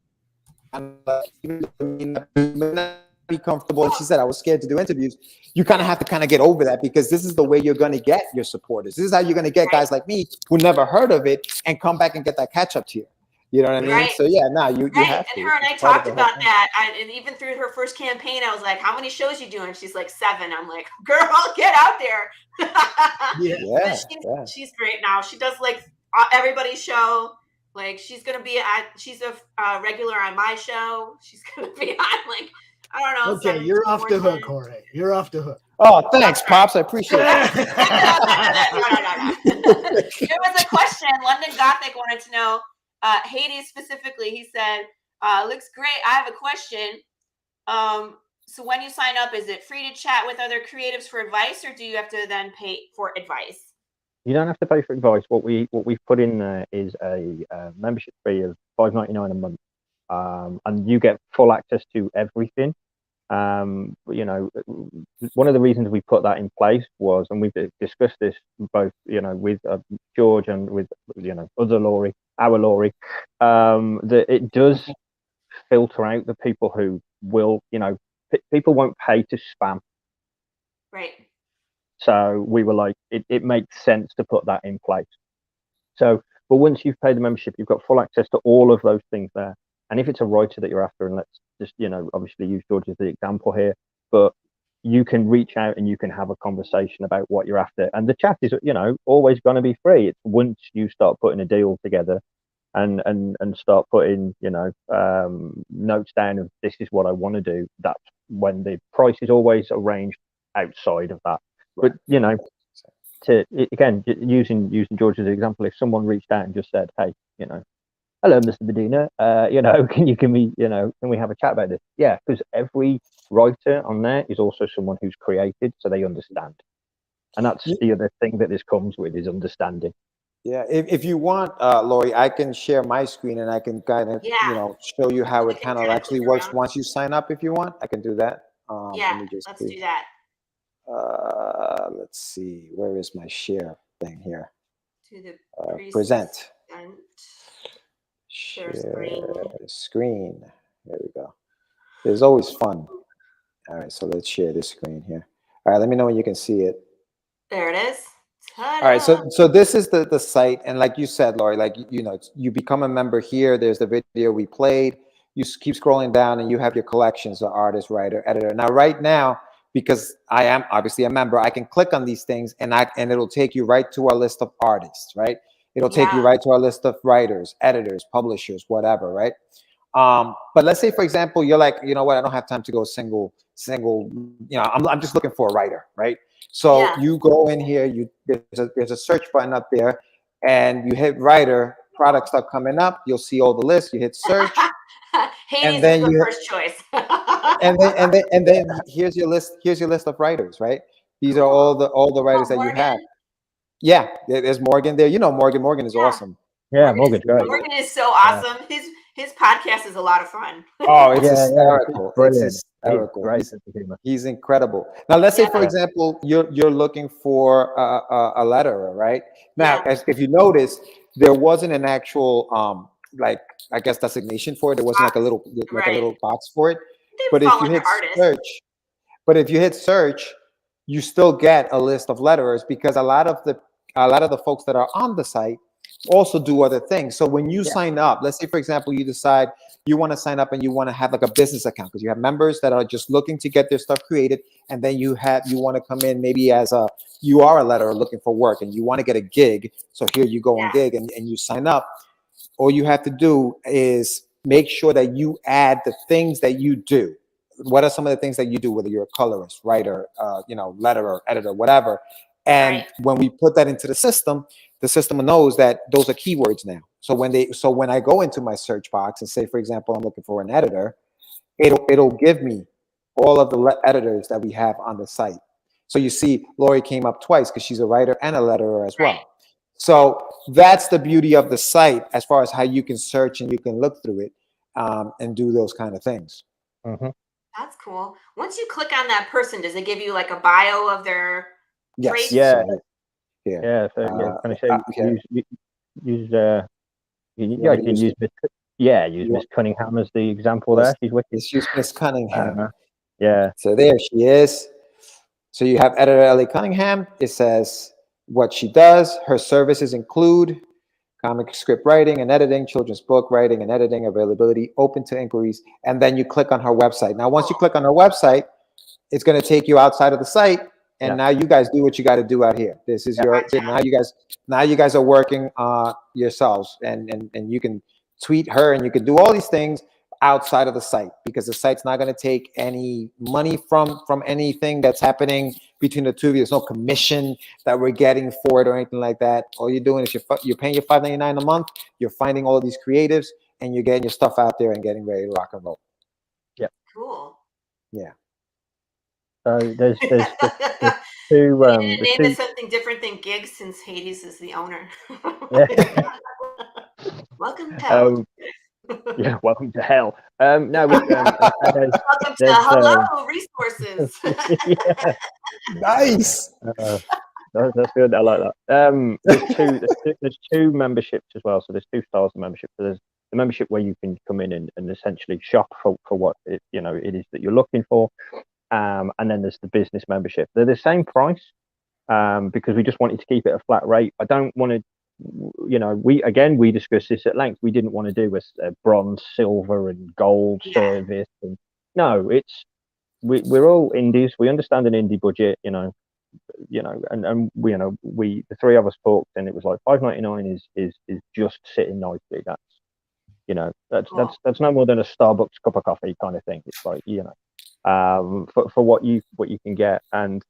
be comfortable. And she said, I was scared to do interviews. You kind of have to kind of get over that, because this is the way you're going to get your supporters. This is how you're going to get guys like me who never heard of it and come back and get that catch up tier. You know what I mean? So yeah, you have to. And her and I talked about that. And even through her first campaign, I was like, how many shows you doing? She's like 7. I'm like, girl, get out there. She's great now. She does like everybody's show. Like she's a regular on my show. She's gonna be on like, I don't know. Okay, you're off the hook, Jorge. You're off the hook. Oh, thanks, Pops. I appreciate it. There was a question. London Gothic wanted to know, Hades specifically, he said, looks great. I have a question. So when you sign up, is it free to chat with other creatives for advice, or do you have to then pay for advice? You don't have to pay for advice. What we've put in there is a membership fee of $5.99 a month, and you get full access to everything. You know, one of the reasons we put that in place was, and we've discussed this both, you know, with George and with, you know, other Laurie, our Laurie, that it does filter out the people who will, you know, people won't pay to spam. Right. So we were like, it makes sense to put that in place. So, but once you've paid the membership, you've got full access to all of those things there. And if it's a writer that you're after, and let's just, you know, obviously use George as the example here, but you can reach out and you can have a conversation about what you're after. And the chat is, you know, always going to be free. It's once you start putting a deal together and start putting, you know, notes down of this is what I want to do, that's when the price is always arranged outside of that. But, you know, again, using George as an example, if someone reached out and just said, hey, you know, hello, Mr. Medina, you know, can we have a chat about this? Yeah, because every writer on there is also someone who's created, so they understand. And that's the other thing that this comes with, is understanding. Yeah, if you want, Laurie, I can share my screen and I can kind of, you know, show you how it kind of actually works once you sign up. If you want, I can do that. Let's do that. Let's see, where is my share thing here? To the present. Share screen. There we go. It's always fun. All right, so let's share this screen here. All right, let me know when you can see it. There it is. Ta-da. All right, so this is the site, and like you said, Laurie, like, you know, you become a member here. There's the video we played. You keep scrolling down, and you have your collections of artist, writer, editor. Now, right now, because I am obviously a member, I can click on these things, and it'll take you right to our list of artists, right? It'll take you right to our list of writers, editors, publishers, whatever, right? But let's say, for example, you're like, you know what, I don't have time to go single, you know, I'm just looking for a writer, right? So you go in here, there's a search button up there, and you hit writer, products start coming up, you'll see all the lists, you hit search. And then you first choice. and then here's your list of writers, right? These are all the writers that you have. Yeah, there's Morgan there. You know Morgan. Morgan is awesome. Yeah, Morgan's great. Morgan is so awesome. His podcast is a lot of fun. Oh, it's hysterical. Brilliant. It's hysterical. He's incredible. Now, let's say, for example, you're looking for a letterer, right? Now, if you notice, there wasn't an actual like, I guess, designation for it. There wasn't like a little box for it. But if you hit search, you still get a list of letterers, because a lot of the folks that are on the site also do other things. So when you sign up, let's say, for example, you decide you want to sign up and you want to have like a business account, because you have members that are just looking to get their stuff created, and then you want to come in maybe as you are a letterer looking for work and you want to get a gig. So here you go on gig and you sign up. All you have to do is make sure that you add the things that you do. What are some of the things that you do, whether you're a colorist, writer, letterer, editor, whatever. And when we put that into the system knows that those are keywords now. So when I go into my search box and say, for example, I'm looking for an editor, it'll give me all of the editors that we have on the site. So you see, Laurie came up twice because she's a writer and a letterer as well. So that's the beauty of the site as far as how you can search and you can look through it and do those kind of things. Mm-hmm. That's cool. Once you click on that person, does it give you like a bio of their traits? Yeah. So, yeah. So kind of say use Miss Cunningham as the example there. She's wicked. Let's use Miss Cunningham. Yeah. So there she is. So you have editor Ellie Cunningham. It says what she does. Her services include comic script writing and editing, children's book writing and editing, availability, open to inquiries, and then you click on her website. Now, once you click on her website, it's going to take you outside of the site, and now you guys do what you got to do out here. This is now you guys are working yourselves, and you can tweet her and you can do all these things outside of the site, because the site's not going to take any money from anything that's happening between the two of you. There's no commission that we're getting for it or anything like that. All you're doing is you're paying your $5.99 a month. You're finding all of these creatives and you're getting your stuff out there and getting ready to rock and roll. Yeah. Cool. Yeah. So there's two. Name it something different than gigs, since Hades is the owner. Welcome to hell. Yeah, welcome to hell. No, welcome to hello resources. Nice. That's good. I like that. There's two memberships as well. So there's two styles of membership. So there's the membership where you can come in and essentially shop for what it is that you're looking for, and then there's the business membership. They're the same price because we just wanted to keep it a flat rate. I don't want to. We discussed this at length. We didn't want to do a bronze, silver, and gold service. And no, we're all indies. We understand an indie budget, and we the three of us talked, and it was like $5.99 is just sitting nicely. That's no more than a Starbucks cup of coffee kind of thing. It's like for what you can get, and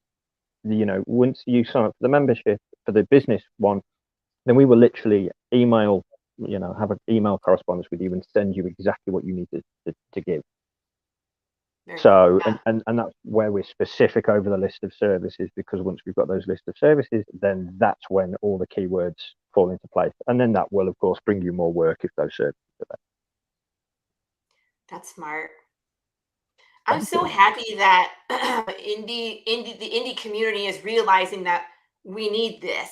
once you sign up for the membership for the business one, then we will literally email, have an email correspondence with you and send you exactly what you need to give. So, and that's where we're specific over the list of services, because once we've got those list of services, then that's when all the keywords fall into place. And then that will, of course, bring you more work if those services are there. That's smart. I'm so happy that the indie community is realizing that we need this.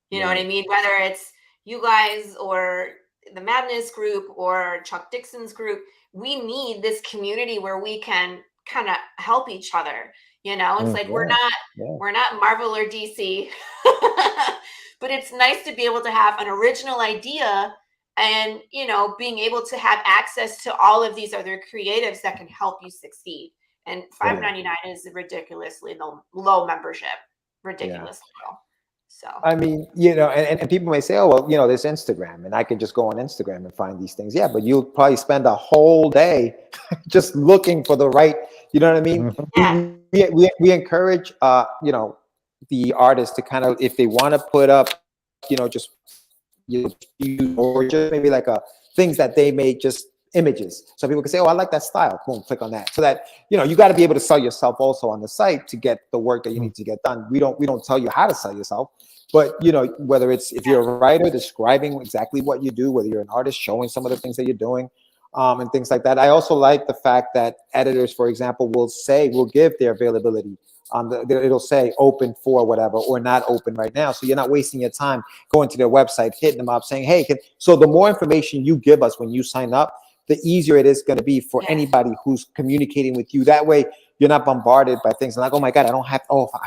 You know what I mean? Whether it's you guys or the Madness group or Chuck Dixon's group, we need this community where we can kind of help each other. It's like we're not Marvel or DC, but it's nice to be able to have an original idea and, being able to have access to all of these other creatives that can help you succeed. And $5.99 is a ridiculously low membership, ridiculously low. So I mean, and people may say, oh, well, there's Instagram and I can just go on Instagram and find these things. Yeah, but you'll probably spend a whole day just looking for the right, you know what I mean? Yeah. We encourage, the artists to kind of, if they want to put up, or just maybe like things that they may just images. So people can say, oh, I like that style. Boom, click on that. So that, you got to be able to sell yourself also on the site to get the work that you need to get done. We don't tell you how to sell yourself, but whether it's, if you're a writer describing exactly what you do, whether you're an artist showing some of the things that you're doing, and things like that. I also like the fact that editors, for example, will give their availability. It'll say open for whatever or not open right now. So you're not wasting your time going to their website, hitting them up saying, hey, so the more information you give us when you sign up, the easier it is going to be for anybody who's communicating with you. That way you're not bombarded by things like, oh my God, I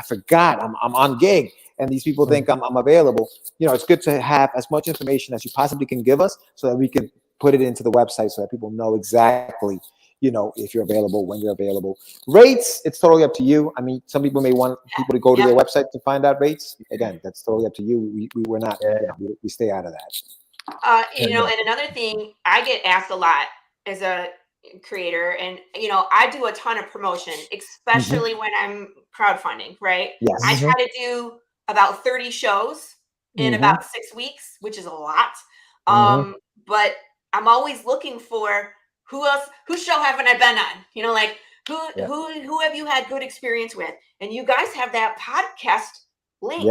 forgot I'm on gig. And these people think I'm available. It's good to have as much information as you possibly can give us so that we can put it into the website so that people know exactly, if you're available, when you're available. Rates, it's totally up to you. I mean, some people may want people to go to their website to find out rates. Again, that's totally up to you. We're not, we stay out of that. And another thing, I get asked a lot as a creator, and I do a ton of promotion, especially when I'm crowdfunding, right? Yes. I try to do about 30 shows in about 6 weeks, which is a lot. But I'm always looking for whose show haven't I been on? Who have you had good experience with? And you guys have that podcast link.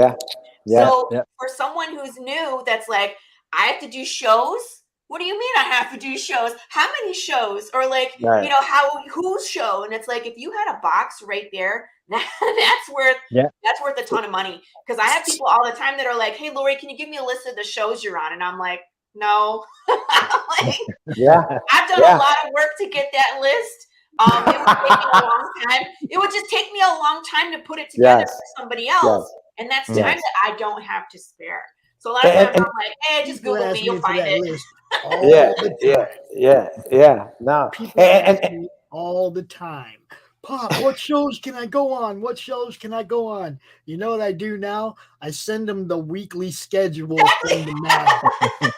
So for someone who's new, that's like, I have to do shows. What do you mean I have to do shows? How many shows? Or whose show? And it's like, if you had a box right there, that's worth a ton of money. Because I have people all the time that are like, hey, Laurie, can you give me a list of the shows you're on? And I'm like, no. I've done a lot of work to get that list. It would take me a long time. It would just take me a long time to put it together for somebody else. And that's time that I don't have to spare. So a lot of times I'm like, hey, just Google me, you'll find it. No. People ask me all the time, Pop, what shows can I go on? What shows can I go on? You know what I do now? I send them the weekly schedule from the mag.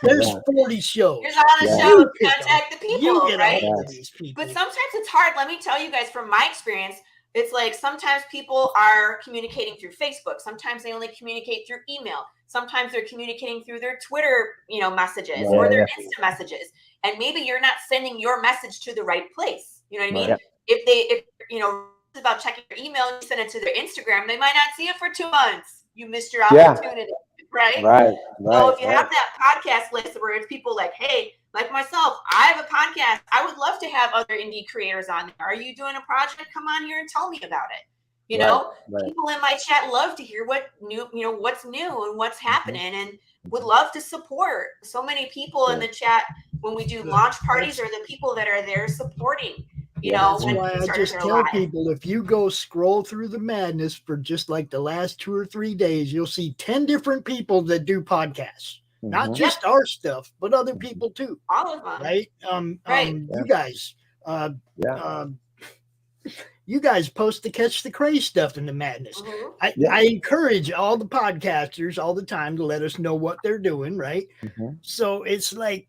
There's 40 shows. There's a lot of shows. Contact the people, you get right? all of these people. But sometimes it's hard. Let me tell you guys from my experience, it's like sometimes people are communicating through Facebook. Sometimes they only communicate through email. Sometimes they're communicating through their Twitter, messages or their Insta messages. And maybe you're not sending your message to the right place. You know what I mean? If it's about checking your email and you send it to their Instagram, they might not see it for 2 months. You missed your opportunity, right? So if you have that podcast list where it's people like, hey, like myself, I have a podcast. I would love to have other indie creators on there. Are you doing a project? Come on here and tell me about it. People in my chat love to hear what's new and what's happening, and would love to support. So many people in the chat when we do launch parties are the people that are there supporting. That's why I just tell people, if you go scroll through the madness for just like the last 2 or 3 days, you'll see 10 different people that do podcasts. Not just our stuff, but other people too. All of them. Right? You guys post the Catch the Craze stuff in the madness. I encourage all the podcasters all the time to let us know what they're doing, right? So it's like,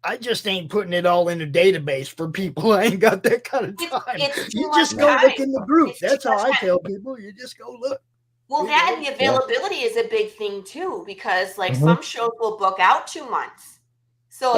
I just ain't putting it all in a database for people. I ain't got that kind of time. You just go look in the group. That's how I tell people. You just go look. Well, that and the availability is a big thing too, because some shows will book out 2 months. So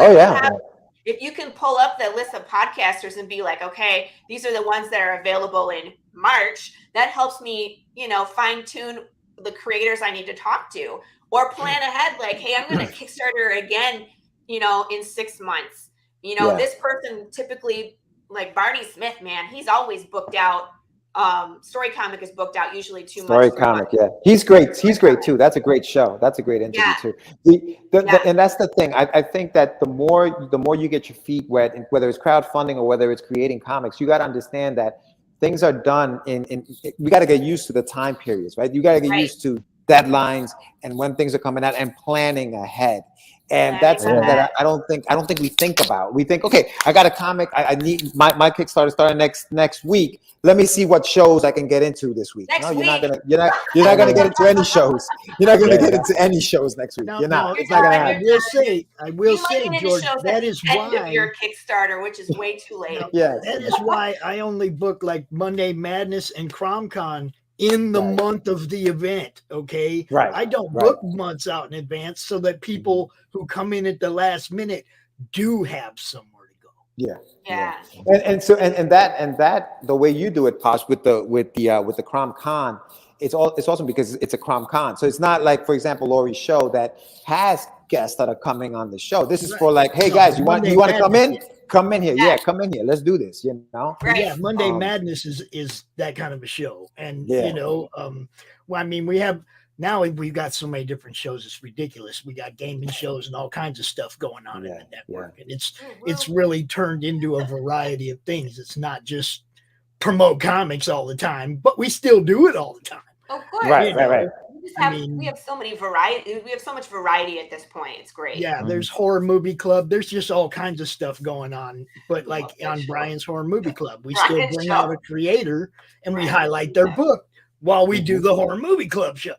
if you can pull up the list of podcasters and be like, okay, these are the ones that are available in March, that helps me, fine tune the creators I need to talk to, or plan ahead. Like, hey, I'm going to Kickstarter again, in 6 months. This person typically, like Barney Smith, man, he's always booked out. Story Comic is booked out usually 2 months. Story Comic, he's great. He's great too. That's a great show. That's a great interview too. And that's the thing. I think that the more you get your feet wet, and whether it's crowdfunding or whether it's creating comics, you got to understand that things are done we got to get used to the time periods, right? You got to get used to deadlines and when things are coming out and planning ahead. And that's something that I don't think we think about. We think, okay, I got a comic. I need my Kickstarter starting next week. Let me see what shows I can get into this week. You're not gonna get into any shows. You're not gonna get into any shows next week. You're not. It's not gonna happen. I will say, George, that is why your Kickstarter, which is way too late. That is why I only book like Monday Madness and CromCon in the month of the event. Okay. I don't book months out in advance so that people who come in at the last minute do have somewhere to go. Yeah. And so that the way you do it, Posh, with the Crom Con, it's awesome because it's a Crom Con. So it's not like, for example, Laurie's show that has guests that are coming on the show. This is for like, hey guys, you want to come in? Come in here. Yeah, come in here. Let's do this, you know? Right. Yeah, Monday Madness is that kind of a show. And you know, well, I mean, we've got so many different shows, it's ridiculous. We got gaming shows and all kinds of stuff going on in the network. And it's really turned into a variety of things. It's not just promote comics all the time, but we still do it all the time. Of course. Right. We have so many variety. We have so much variety at this point. It's great. Yeah, there's Horror Movie Club. There's just all kinds of stuff going on. But like on Brian's Horror Movie Club, we still bring out a creator and we highlight their book while we do the Horror Movie Club show.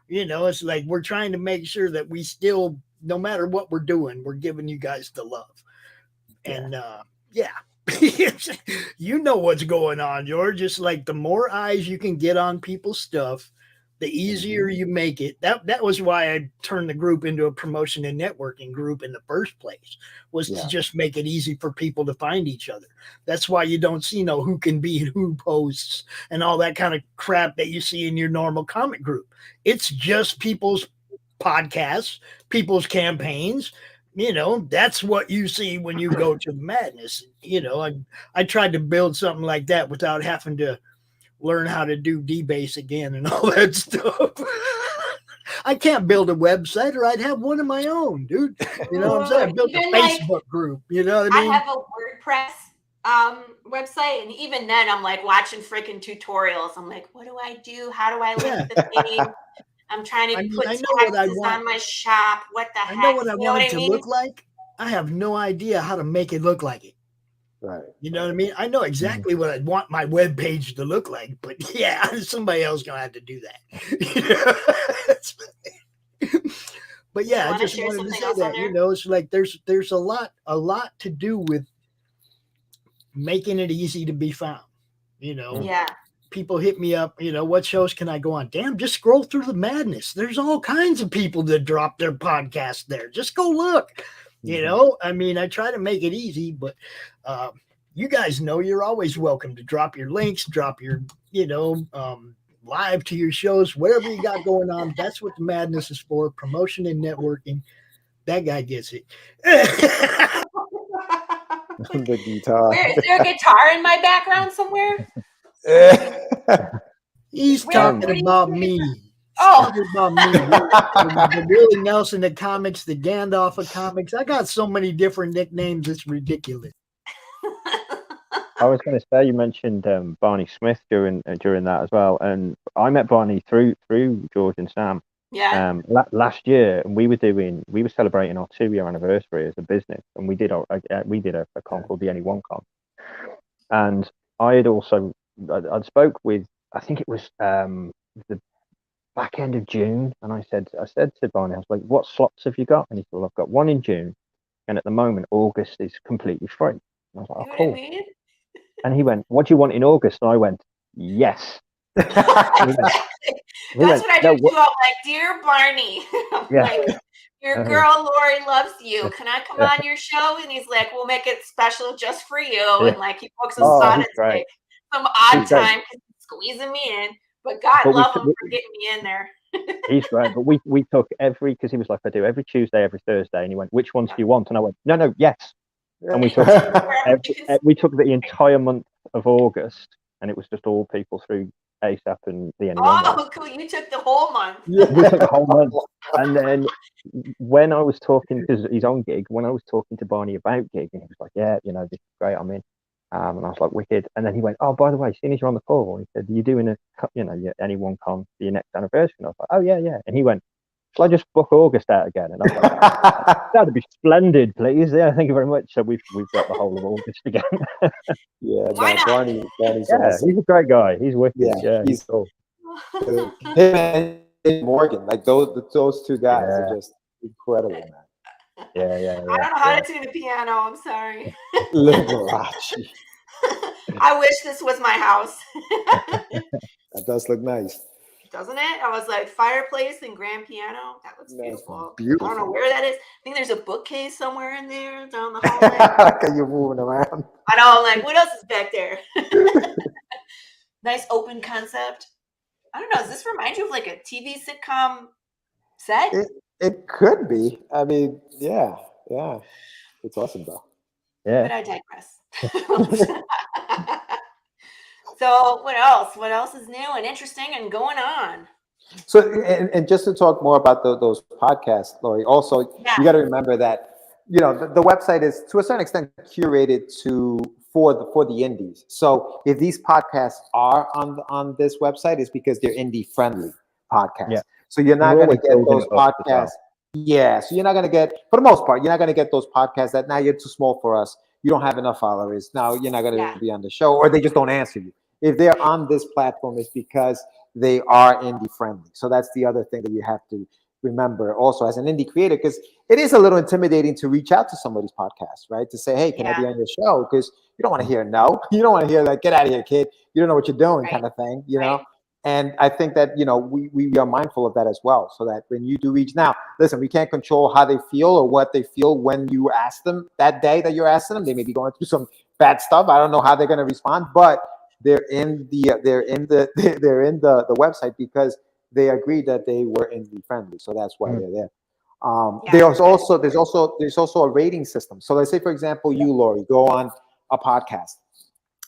You know, it's like we're trying to make sure that we still, no matter what we're doing, we're giving you guys the love. And you know what's going on, George. Just like the more eyes you can get on people's stuff, the easier you make it. That was why I turned the group into a promotion and networking group in the first place, was to just make it easy for people to find each other. That's why you don't see who can be who posts and all that kind of crap that you see in your normal comic group. It's just people's podcasts, people's campaigns. You know, that's what you see when you go to Madness. You know, I tried to build something like that without having to learn how to do D-Base again and all that stuff. I can't build a website or I'd have one of my own, dude. You know what I'm saying? I built a Facebook group. You know what I mean? I have a WordPress website, and even then I'm like watching freaking tutorials. I'm like, what do I do? How do I link the thing? I'm trying to put taxes on my shop. What the heck? I know what I want it to look like. I have no idea how to make it look like it. Right. You know what I mean? I know exactly what I'd want my web page to look like, but somebody else gonna have to do that. But yeah, I just wanted to say that, you know, it's like there's a lot to do with making it easy to be found. You know, people hit me up, you know, what shows can I go on? Damn, just scroll through the Madness. There's all kinds of people that drop their podcast there. Just go look. You know, I mean, I try to make it easy, but you guys know you're always welcome to drop your links, drop your, you know, live to your shows, whatever you got going on. That's what the Madness is for, promotion and networking. That guy gets it. The guitar. Is there a guitar in my background somewhere? He's talking about me. Oh, about me. The Willie Nelson of comics, the Gandalf of comics. I got so many different nicknames, it's ridiculous. I was going to say, you mentioned Barney Smith during that as well, and I met Barney through George and Sam. Yeah. Last year, and we were celebrating our 2-year anniversary as a business, and we did a con called the Anyone Con, and I'd spoke with, I think it was the back end of June, and I said to Barney, I was like, what slots have you got? And he said, well, I've got one in June, and at the moment August is completely free. And I was like, oh, cool. And he went, what do you want in August? And I went, yes. That's what I do too. I'm like, dear Barney, your girl Laurie loves you. Can I come on your show? And he's like, we'll make it special just for you. And like he books us on at like some odd time because he's squeezing me in. But God love him for getting me in there. He's great. But we took because he was like, I do every Tuesday, every Thursday. And he went, which ones do you want? And I went, no, yes. And we took we took the entire month of August, and it was just all people through ASAP and the Anyone. Oh, cool. You took the whole month. We took the whole month. And then when I was talking, because he's on gig, when I was talking to Barney about gig, and he was like, yeah, you know, this is great, I'm in. And I was like, wicked. And then he went, oh, by the way, seeing as you're on the call, he said, you're doing your Anyone Con for your next anniversary. And I was like, oh, yeah. And he went, shall I just book August out again? And I was like, that'd be splendid, please. Yeah, thank you very much. So we've got the whole of August again. Barney's awesome. He's a great guy. He's wicked. Yeah, he's cool. Him and Morgan, like those two guys are just incredible, man. Yeah. I don't know how to tune the piano. I'm sorry. Liberace. I wish this was my house. That does look nice. doesn't it? I was like, fireplace and grand piano. That looks beautiful. Beautiful. I don't know where that is. I think there's a bookcase somewhere in there down the hallway. You're moving around. I know. I'm like, what else is back there? Nice open concept. I don't know. Does this remind you of like a TV sitcom set? It could be. I mean, yeah. It's awesome though. Yeah. But I digress. So what else? What else is new and interesting and going on? So, and just to talk more about those podcasts, Laurie, also, you got to remember that, you know, the website is to a certain extent curated for the indies. So if these podcasts are on this website, it's because they're indie friendly podcasts. Yeah. So you're not going to get those podcasts. Yeah. So you're not going to get, for the most part, you're not going to get those podcasts that now you're too small for us. You don't have enough followers. Now you're not going to be on the show, or they just don't answer you. If they're on this platform, it's because they are indie friendly. So that's the other thing that you have to remember also as an indie creator, because it is a little intimidating to reach out to somebody's podcast, right? To say, hey, can I be on your show? Because you don't want to hear no. You don't want to hear like, get out of here, kid. You don't know what you're doing kind of thing, you know? And I think that, you know, we are mindful of that as well. So that when you do reach, now, listen, we can't control how they feel or what they feel when you ask them that day that you're asking them. They may be going through some bad stuff. I don't know how they're going to respond, but they're in the website because they agreed that they were indie friendly. So that's why they're there. There's also a rating system. So let's say, for example, you, Laurie, go on a podcast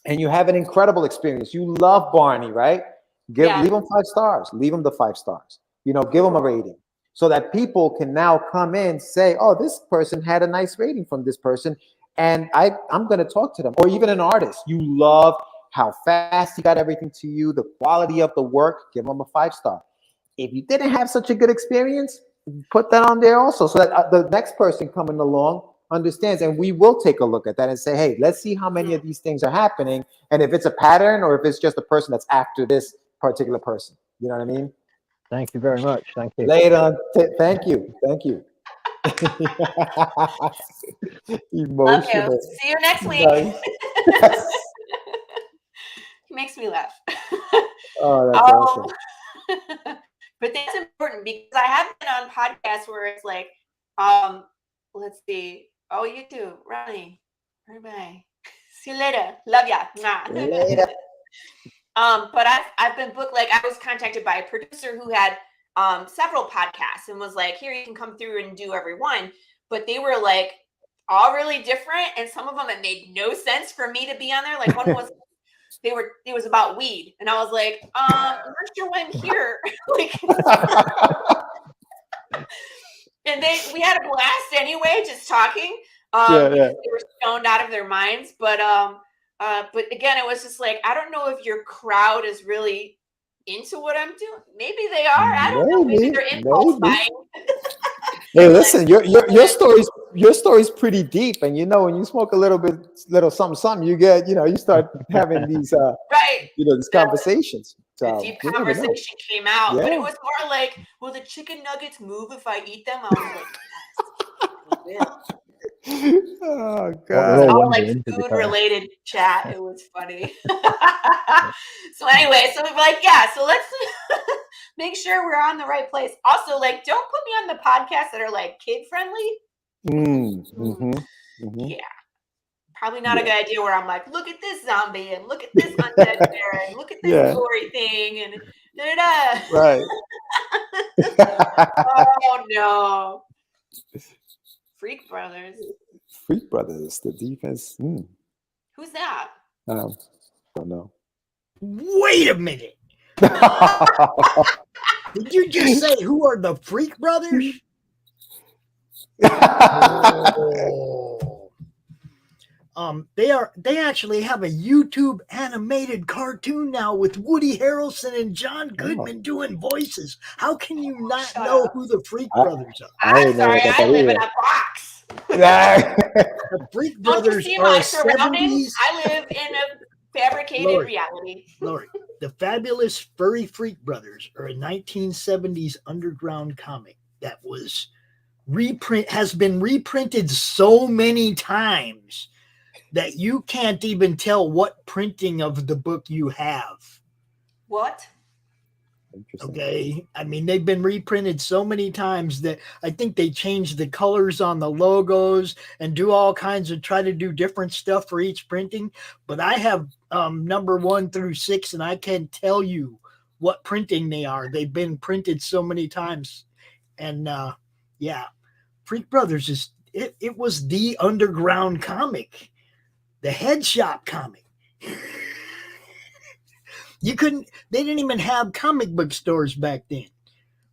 and you have an incredible experience. You love Barney, right? Leave them 5 stars. Leave them the 5 stars. You know, give them a rating so that people can now come in, say, oh, this person had a nice rating from this person, and I'm going to talk to them. Or even an artist. You love how fast he got everything to you, the quality of the work, give them a 5-star. If you didn't have such a good experience, put that on there also so that the next person coming along understands, and we will take a look at that and say, hey, let's see how many of these things are happening, and if it's a pattern or if it's just a person that's after this particular person. You know what I mean? Thank you very much. Thank you. Later. Thank you. Emotional. Love you. See you next week. Nice. He makes me laugh. Oh, that's awesome. But that's important because I have been on podcasts where it's like, let's see. Oh, you too, Ronnie. Bye. See you later. Love ya. Nah. Later. But I've been booked. Like I was contacted by a producer who had several podcasts and was like, here, you can come through and do every one. But they were like all really different, and some of them it made no sense for me to be on there. Like one was it was about weed, and I was like, I'm not sure why I'm here. And we had a blast anyway, just talking. Because they were stoned out of their minds. But again, it was just like, I don't know if your crowd is really into what I'm doing. Maybe they are. I don't know. Maybe they're impulse buying. Hey, listen, your story's pretty deep, and you know when you smoke a little something, you get, you start having these these conversations. So, deep conversation came out, but it was more like, will the chicken nuggets move if I eat them? I was like, yes, they will. Oh God! It was all like food-related chat. It was funny. So anyway, so we're like, so let's make sure we're on the right place. Also, like, don't put me on the podcasts that are like kid-friendly. Yeah, probably not a good idea. Where I'm like, look at this zombie and look at this undead bear and look at this gory thing and da-da-da. Right. Oh no. Freak Brothers, the defense. Who's that? Don't know. Wait a minute. Did you just say who are the Freak Brothers? They actually have a YouTube animated cartoon now with Woody Harrelson and John Goodman doing voices. How can you not know who the Freak Brothers are? I'm sorry, I live in a box. The Freak Brothers see are my 70s. surroundings? I live in a fabricated reality. Laurie, the Fabulous Furry Freak Brothers are a 1970s underground comic that was has been reprinted so many times that you can't even tell what printing of the book you have. What? Interesting. Okay. I mean, they've been reprinted so many times that I think they changed the colors on the logos and do all kinds of try to do different stuff for each printing. But I have number 1 through 6, and I can't tell you what printing they are. They've been printed so many times. And yeah, Freak Brothers it was the underground comic, the head shop comic. They didn't even have comic book stores back then,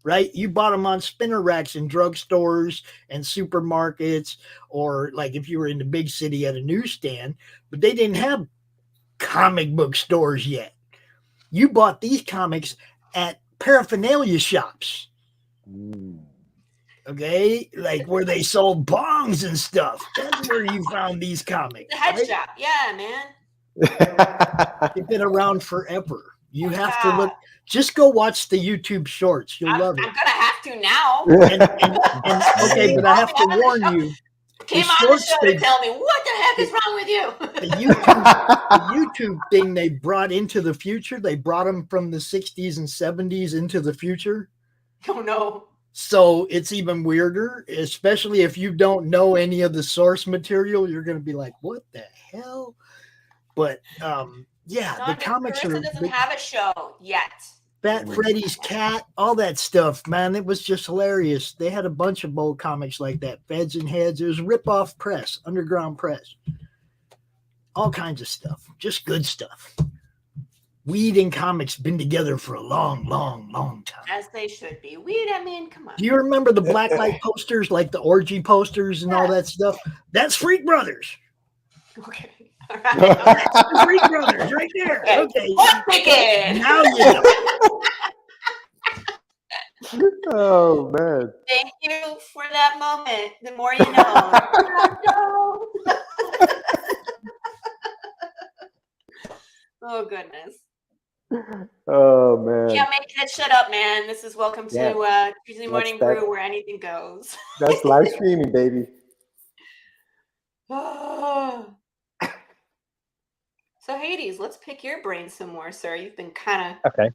right? You bought them on spinner racks in drugstores and supermarkets, or like if you were in the big city at a newsstand, but they didn't have comic book stores yet. You bought these comics at paraphernalia shops. Okay, like where they sold bongs and stuff. That's where you found these comics. The head shop, yeah, man. They've been around forever. You have to look. Just go watch the YouTube shorts. You'll love it. I'm gonna have to now. And okay, but I have to warn you. Came on the show to tell me what the heck is wrong with you. The YouTube thing they brought into the future. They brought them from the 60s and 70s into the future. Oh no. So it's even weirder, especially if you don't know any of the source material. You're going to be like, what the hell? But yeah, the comics Carissa doesn't have a show yet. Fat Freddy's Cat, all that stuff, man. It was just hilarious. They had a bunch of bold comics like that. Feds and Heads. It was rip-off press, underground press. All kinds of stuff. Just good stuff. Weed and comics been together for a long, long, long time. As they should be. Weed, I mean, come on. Do you remember the blacklight posters, like the orgy posters and all that stuff? That's Freak Brothers. Okay. All right. Freak Brothers, right there. Okay. Now you know. Oh man! Thank you for that moment. The more you know. Oh goodness. Oh man! Can't make that shut up, man. This is welcome to Tuesday Morning Brew, where anything goes. That's live streaming, baby. So Hades, let's pick your brain some more, sir. You've been kind of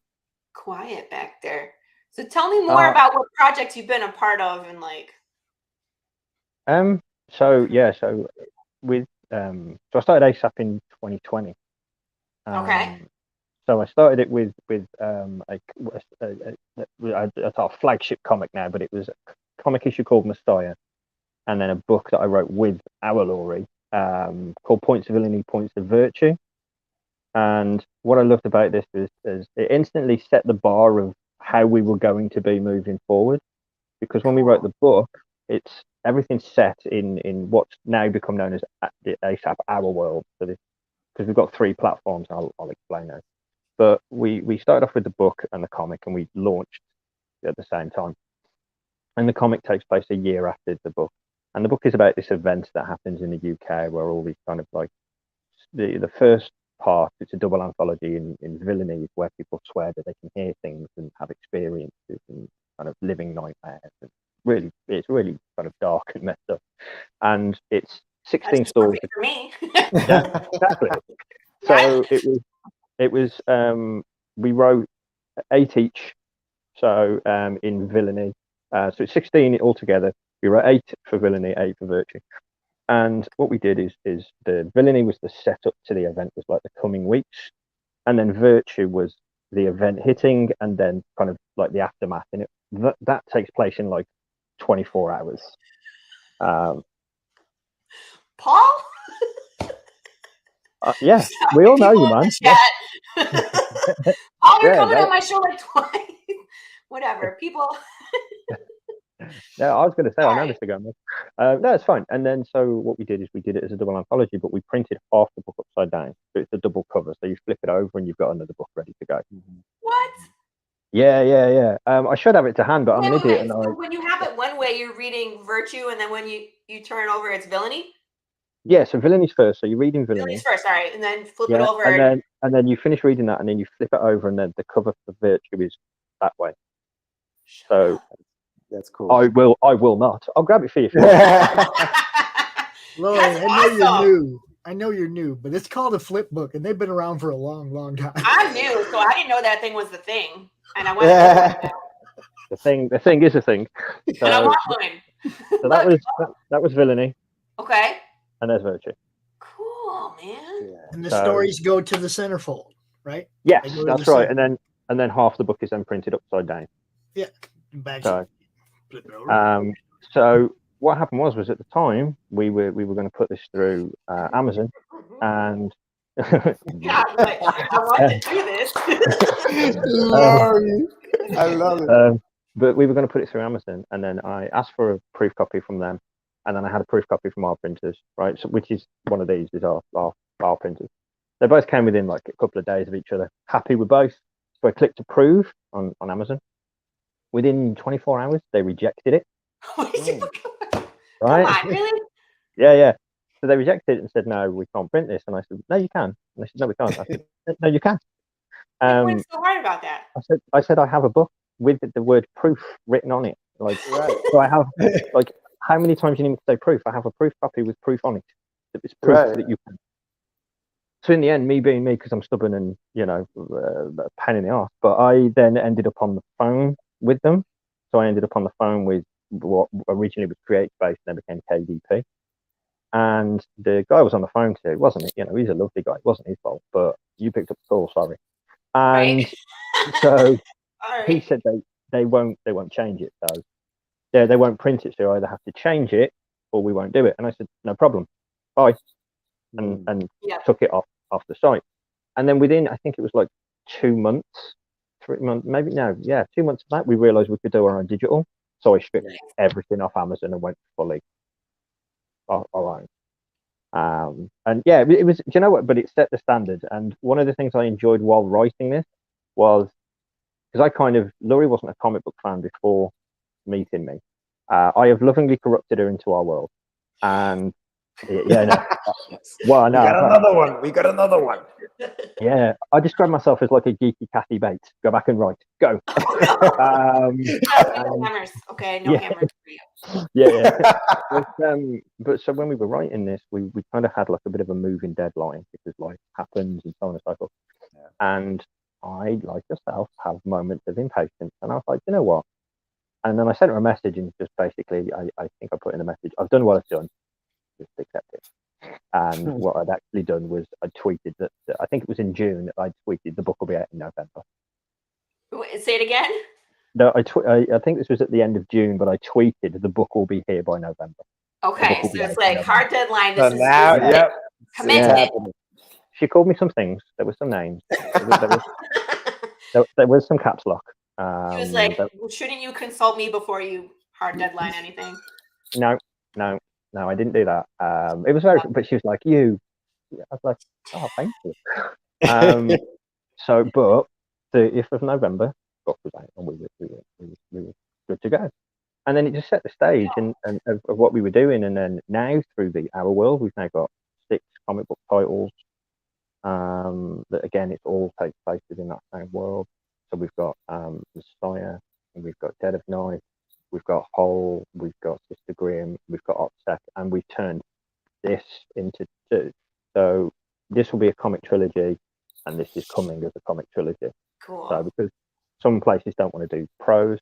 quiet back there. So tell me more about what projects you've been a part of and like. So with so I started ASAP in 2020. Okay. So I started it with a flagship comic now, but it was a comic issue called Messiah, and then a book that I wrote with our Laurie called Points of Villainy, Points of Virtue. And what I loved about this is it instantly set the bar of how we were going to be moving forward, because when we wrote the book, it's everything's set in what's now become known as the ASAP Our World. So this, because we've got 3 platforms, I'll explain that. But we started off with the book and the comic, and we launched at the same time. And the comic takes place a year after the book. And the book is about this event that happens in the UK where all these kind of like the first part, it's a double anthology in villainy where people swear that they can hear things and have experiences and kind of living nightmares. And it's really kind of dark and messed up. And it's 16 stories. For me. Yeah, exactly. So it was we wrote 8 each. So in villainy. So it's 16 altogether. We wrote 8 for villainy, 8 for virtue. And what we did is the villainy was the setup to the event, was like the coming weeks, and then virtue was the event hitting, and then kind of like the aftermath. And that takes place in like 24 hours. Paul? Yeah, we all know you, man. Paul, you're coming on my show like twice. Whatever, people. No, I was going to say, I know this again. No, it's fine. And then, so what we did is we did it as a double anthology, but we printed half the book upside down. So it's a double cover. So you flip it over and you've got another book ready to go. What? Yeah. I should have it to hand, but I'm an idiot. So when you have it one way, you're reading virtue, and then when you turn it over, it's villainy? Yeah, so villainy first. So you're reading villainy. Villainy first, all right. And then flip it over. And then you finish reading that, and then you flip it over, and then the cover for virtue is that way. So that's cool. I will not. I'll grab it for you. Laurie, I know you're new, but it's called a flip book, and they've been around for a long, long time. I'm new, so I didn't know that thing was the thing. and I want to The thing is a thing. So, and I want one. So that was villainy. Okay. And there's virtue. Cool, man. Yeah. And the stories go to the centerfold, right? Yes, that's right. And then half the book is then printed upside down. Yeah. Back so what happened was at the time we were going to put this through Amazon, and yeah, I want to do this. Laurie, I love it. But we were going to put it through Amazon, and then I asked for a proof copy from them, and then I had a proof copy from our printers, right? So, which is one of these is our printers. They both came within like a couple of days of each other. Happy with both. So I clicked approve on Amazon. Within 24 hours, they rejected it. Right? Come on, really? Yeah. So they rejected it and said, no, we can't print this. And I said, no, you can. And they said, no, we can't. I said, no, you can. What's so hard about that? I said, I have a book with the word proof written on it. Like, so I have, like, how many times you need me to say proof? I have a proof copy with proof on it. It's proof that you can. So in the end, me being me, because I'm stubborn and, a pain in the arse, but I then ended up on the phone with them. So I ended up on the phone with what originally was CreateSpace, then became KDP. And the guy was on the phone too, wasn't it? He's a lovely guy. It wasn't his fault, but you picked up the call, sorry. And so he said they won't change it. So they won't print it. So you either have to change it or we won't do it. And I said, no problem. Bye. And took it off the site. And then within, I think it was like 2 months, 3 months, 2 months of that, we realized we could do our own digital. So I stripped everything off Amazon and went fully our own. And it was, do you know what? But it set the standard. And one of the things I enjoyed while writing this was, because Laurie wasn't a comic book fan before meeting me. I have lovingly corrupted her into our world. And well, no. We got another one. Yeah, I describe myself as like a geeky Kathy Bates. Go back and write. Go. Hammers. Okay, no hammers for you. Yeah. But so when we were writing this, we kind of had like a bit of a moving deadline because life happens and so on and so forth. Yeah. And I, like yourself, have moments of impatience. And I was like, you know what? And then I sent her a message and just basically, I think I put in a message, I've done what I've done. Just accept it. And what I'd actually done was I tweeted that I think it was in June that I tweeted the book will be out in November. Wait, say it again. No, I think this was at the end of June, but I tweeted the book will be here by November. Okay, so it's like hard deadline. This is now, commitment. She called me some things. There were some names. There was some caps lock. She was like, shouldn't you consult me before you hard deadline anything? No, I didn't do that. It was very, but she was like, you. I was like, oh, thank you. But the 5th of November, book was out, and we were good to go. And then it just set the stage and of what we were doing. And then now through our world, we've now got 6 comic book titles. That again, it all takes place within that same world. So we've got Messiah, and we've got Dead of Night. We've got Hole, we've got Sister Grimm, we've got OPSEC, and we've turned this into 2. So this will be a comic trilogy, and this is coming as a comic trilogy. Cool. So because some places don't want to do prose,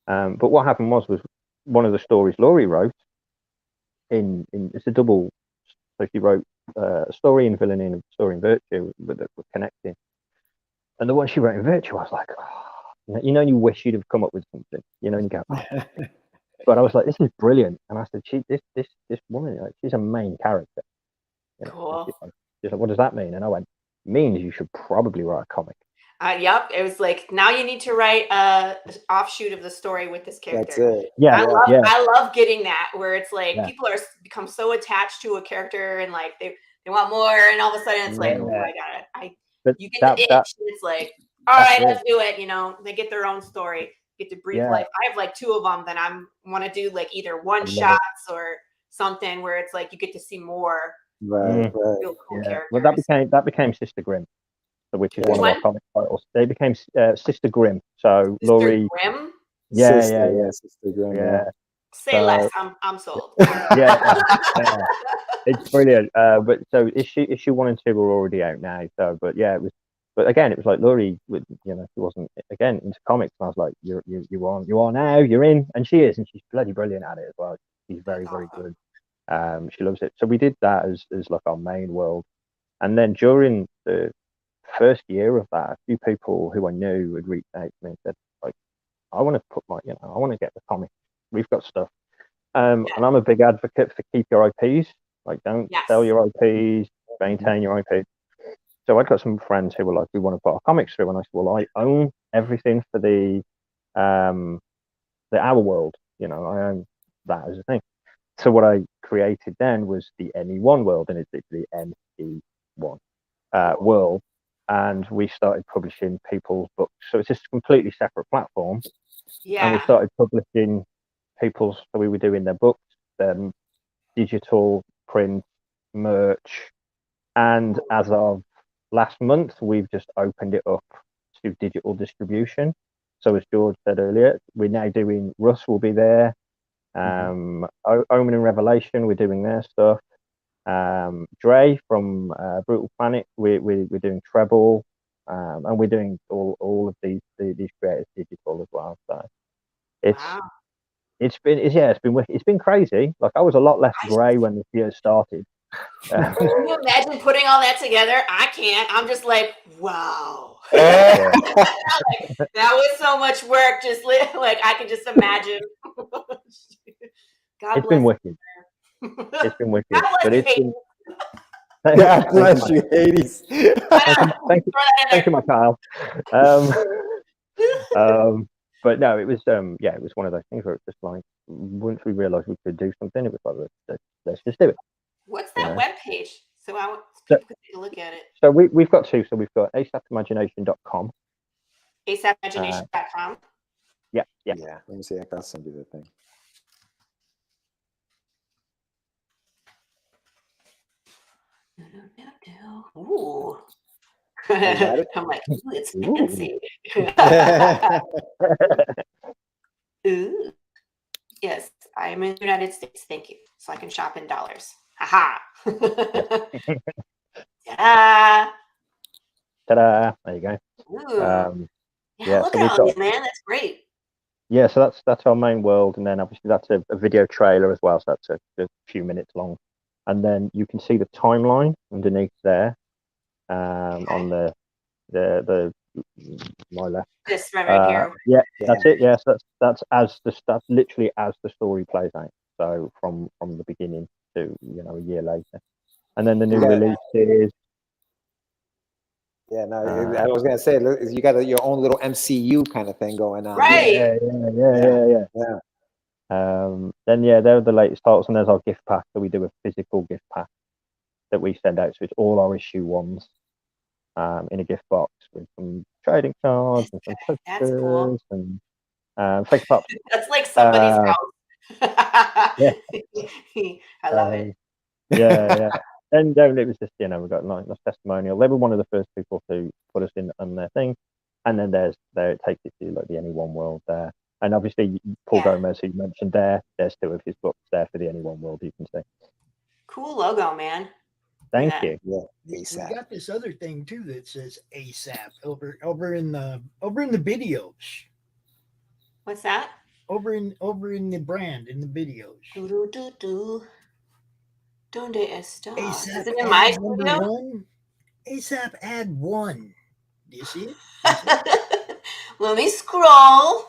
but what happened was one of the stories Laurie wrote in it's a double. So she wrote a story in Villainy and a story in Virtue that were connecting. And the one she wrote in Virtue, I was like, you wish you'd have come up with something, and you go, but I was like, this is brilliant. And I said, this woman, she's a main character. Cool. She's like, what does that mean? And I went, means you should probably write a comic. Yep. It was like, now you need to write a offshoot of the story with this character. That's it. Yeah. I love getting that, where it's like people are become so attached to a character and like they want more, and all of a sudden it's like, oh my god, you get the itch, and it's like, all right, let's do it. They get their own story, get to breathe life. I have like 2 of them that I want to do, like either one shots or something where it's like you get to see more. Right. Real cool characters. Well, that became Sister Grimm, which is one of our comic titles. They became Sister Grimm. So Sister Laurie. Grimm? Yeah. Sister Grimm. Yeah. Say less. I'm sold. Yeah. It's brilliant. But so issue 1 and 2 are already out now. So, but yeah, it was But again, it was like Laurie, she wasn't again into comics, and I was like, you are now, you're in, and she is, and she's bloody brilliant at it as well. She's very, very good. She loves it. So we did that as like our main world, and then during the first year of that, a few people who I knew had reached out to me and said, like, I want to put I want to get the comic. We've got stuff, and I'm a big advocate for keep your IPs. Like, don't sell your IPs, maintain your IP. So I'd got some friends who were like, we want to put our comics through, and I said, well, I own everything for the Our World. I own that as a thing. So what I created then was the NE1 world, and it's the NE1 world, and we started publishing people's books. So it's just a completely separate platform. Yeah. And we started publishing people's. So we were doing their books, digital, print, merch, and as of last month, we've just opened it up to digital distribution. So as George said earlier, we're now doing Russ will be there. Omen and Revelation, we're doing their stuff. Dre from Brutal Planet, we're doing Treble, and we're doing all of these creators digital as well. So it's been crazy. Like, I was a lot less grey when this year started. Can you imagine putting all that together? I can't. I'm just like, wow. Yeah. That was so much work. Just like, I can just imagine. It's been wicked. It's been wicked. But it's been. God bless you, Hades. Thank you, my Kyle. But no, it was it was one of those things where it's just like, once we realised we could do something, it was like, let's just do it. What's that web page? So I want people to take a look at it. So we've got two. So we've got asapimagination.com. asapimagination.com. Yeah. Let me see. I can send you the thing. Ooh. I'm like, ooh, it's fancy. Ooh. Yes, I am in the United States. Thank you. So I can shop in dollars. Haha. Ta-da. Ta-da. There you go. Look at all these, man. That's great. Yeah, so that's our main world, and then obviously that's a video trailer as well, so that's a few minutes long. And then you can see the timeline underneath there, on the my left. This right here. Yeah, that's it. Yes, that's literally as the story plays out. So from the beginning to a year later, and then the new release is. Yeah, no, I was gonna say, look, you got your own little MCU kind of thing going on. Right. Yeah. Then there are the latest titles, and there's our gift pack. So we do a physical gift pack that we send out. So it's all our issue ones, in a gift box with some trading cards and some posters and fake pops. That's like somebody's house. Yeah. I love it. Yeah. And it was just, we got nice testimonial. They were one of the first people to put us in on their thing. And then it takes it to like the NE1 world there. And obviously Paul Gomez, who you mentioned there's two of his books there for the NE1 world, you can see. Cool logo, man. Thank you. Yeah, ASAP. We got this other thing too that says ASAP over in the videos. What's that? Over in the brand in the videos. Donde está? ASAP Is it in my studio? ASAP ad 1. Do you see it? Let me scroll.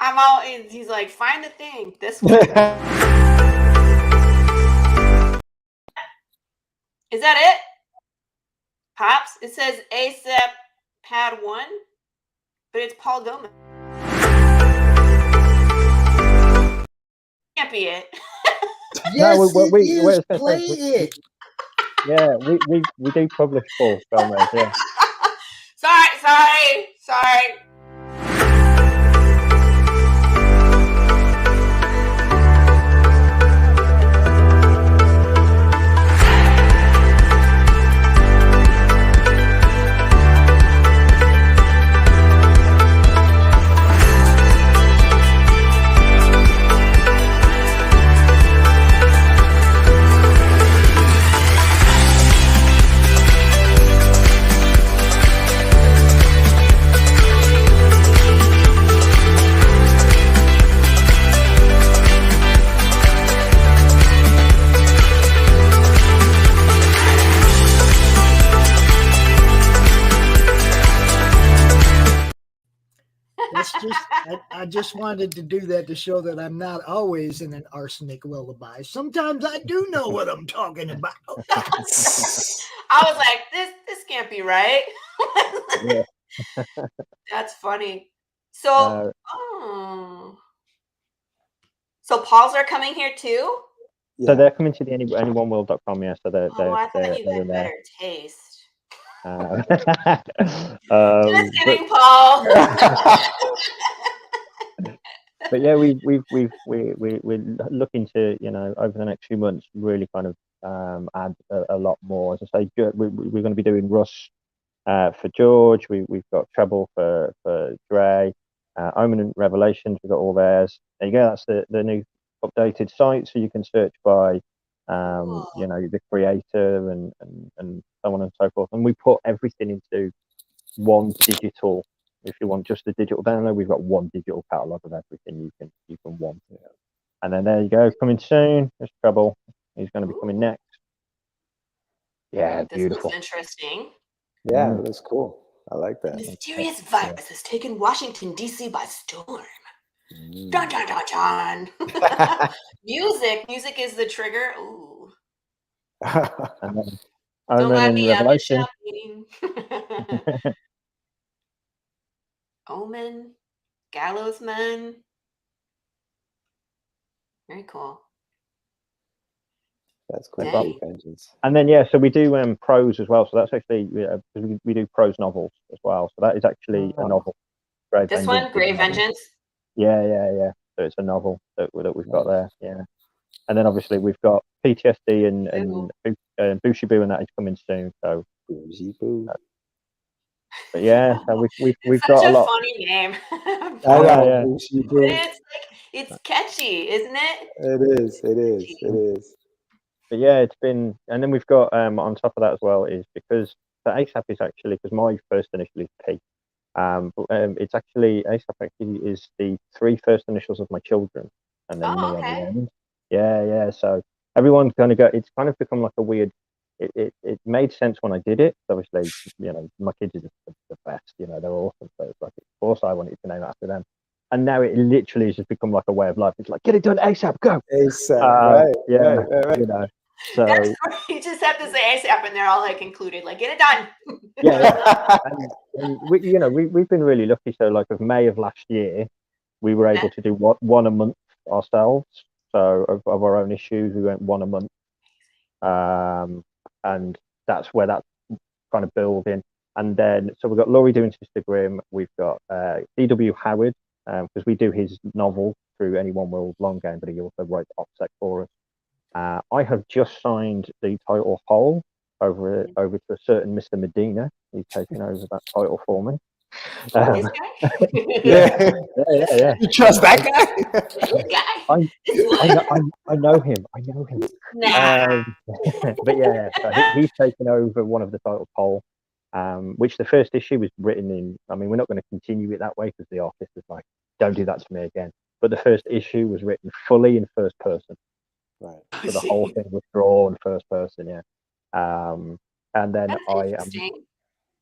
I'm out. He's like, find the thing. This one. Is that it? Pops? It says ASAP Pad 1, but it's Paul Gomez. Can't be it. Yes, no, play it. Yeah, we do publish Paul Gomez, yeah. Sorry. I just wanted to do that to show that I'm not always in an arsenic lullaby. Sometimes I do know what I'm talking about. I was like, this can't be right. That's funny. So, so Paul's are coming here too? So they're coming to the anyoneworld.com, yeah. So they're I thought you had better taste. Just kidding, Paul. But yeah, we're looking to, you know, over the next few months, really kind of add a lot more. As I say, we're going to be doing Russ for George. We've got Treble for Dre. Omen and Revelations, we've got all theirs. There you go. That's the new updated site, so you can search by you know, the creator and so on and so forth. And we put everything into one digital. If you want just the digital download, we've got one digital catalog of everything you can want. And then there you go, coming soon. There's Treble. He's going to be coming next. Yeah, beautiful. This looks interesting. Yeah, that's cool. I like that. The mysterious virus has taken Washington, D.C. by storm. Dun, dun, dun, dun. Music is the trigger. Ooh. And then Don't let me Revelation. Omen, Gallows Men. Very cool. That's cool. And then so we do prose as well. So that's actually we do prose novels as well. So that is actually a novel. This one, Grave Vengeance. Yeah. So it's a novel that we've got there. Yeah. And then obviously we've got PTSD and Bushibu, and that is coming soon. So Bushibu. But yeah, so we've Such got a lot. Funny name. It's catchy, isn't it? It is. But yeah, it's been, and then we've got on top of that as well is because the ASAP is actually, because my first initial is P. It's actually ASAP actually is the 3 first initials of my children, and then me on the end. Yeah. So everyone kind of it's kind of become like a weird. It made sense when I did it. Obviously, you know, my kids are just the best. You know, they're awesome. So it's like, of course, I wanted to name it after them. And now it literally has just become like a way of life. It's like, get it done ASAP, go. ASAP, right. You know. So you just have to say ASAP, and they're all like included. Like, get it done. and we've been really lucky. So like of May of last year, we were able to do one a month ourselves. So of our own issues, we went one a month. And that's where that kind of building. And then, so we've got Laurie doing Sister Grimm. We've got D.W. Howard, because we do his novel through Any One World Long Game, but he also writes OPSEC for us. I have just signed the title Whole over to a certain Mr. Medina. He's taken over that title for me. Yeah. You trust that guy? I know him. Nah. But yeah, so he's taken over one of the title Pole, which the first issue was written in. I mean, we're not going to continue it that way because the artist was like, "Don't do that to me again." But the first issue was written fully in first person. Right. So the whole thing was drawn first person. Yeah. And then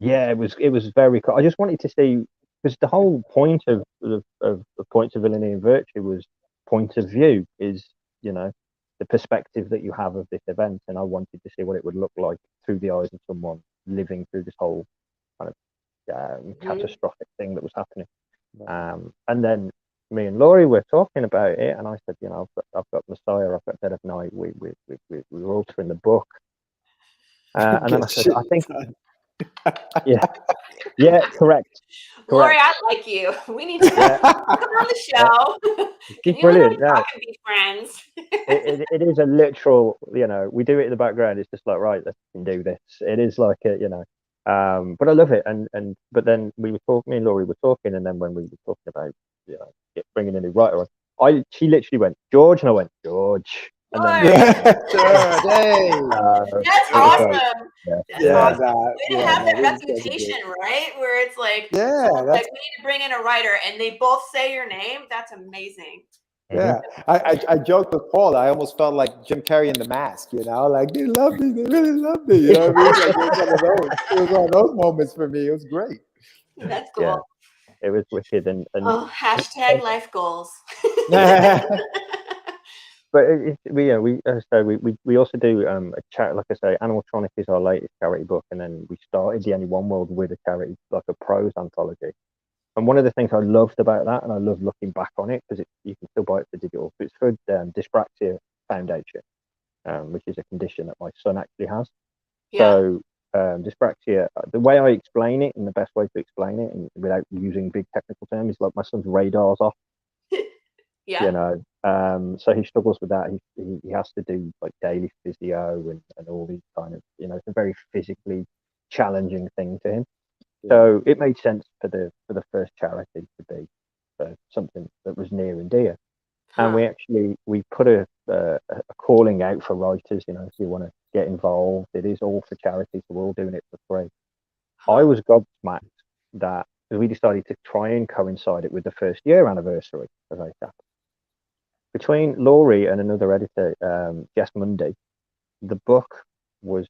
yeah, it was very cool. I just wanted to see, because the whole point of Points of Villainy and Virtue was point of view, is, you know, the perspective that you have of this event, and I wanted to see what it would look like through the eyes of someone living through this whole kind of catastrophic thing that was happening. And then me and Laurie were talking about it, and I said, you know, I've got Messiah, I've got Dead of Night. We were altering the book, and then I said, I think. Yeah, correct. Laurie, I like you. We need to come on the show. She's brilliant. Talk and be friends. It is a literal, you know, we do it in the background. It's just like, right, let's do this. It is like a, you know, but I love it. And but then we were talking, me and Laurie were talking, and then when we were talking about, you know, bringing a new writer on, she literally went, George, and I went, George. And then, That's awesome. That's awesome. We have that reputation, right? Where it's like, like we need to bring in a writer, and they both say your name. That's amazing. Yeah, I joked with Paul. I almost felt like Jim Carrey in The Mask. You know, like they love me, they really love me. You know what I mean? Like, it was one of those moments for me. It was great. That's cool. It was wicked, and hashtag life goals. But we also do a chat. Like I say, Animatronic is our latest charity book, and then we started the Only One World with a charity, like a prose anthology. And one of the things I loved about that, and I love looking back on it, because you can still buy it for digital, but it's for Dyspraxia Foundation, which is a condition that my son actually has. Yeah. So dyspraxia, the way I explain it, and the best way to explain it, and without using big technical terms, is like my son's radar's off. Yeah. You know, so he struggles with that. He has to do like daily physio and all these kind of, you know, it's a very physically challenging thing to him. So it made sense for the first charity to be something that was near and dear. And we put a calling out for writers, you know, if you want to get involved. It is all for charity, so we're all doing it for free. I was gobsmacked that we decided to try and coincide it with the first year anniversary of ASAP. Between Laurie and another editor, Jess Mundy, the book was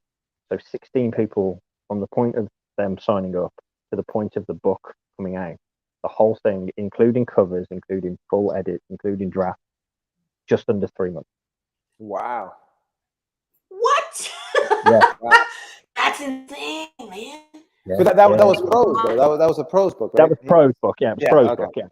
16 people from the point of them signing up to the point of the book coming out. The whole thing, including covers, including full edits, including draft, just under 3 months. Wow. What? Yeah. Wow. That's insane, man. Yeah. But that was prose, though. That was a prose book, right? That was prose book, yeah. It was prose book, yeah.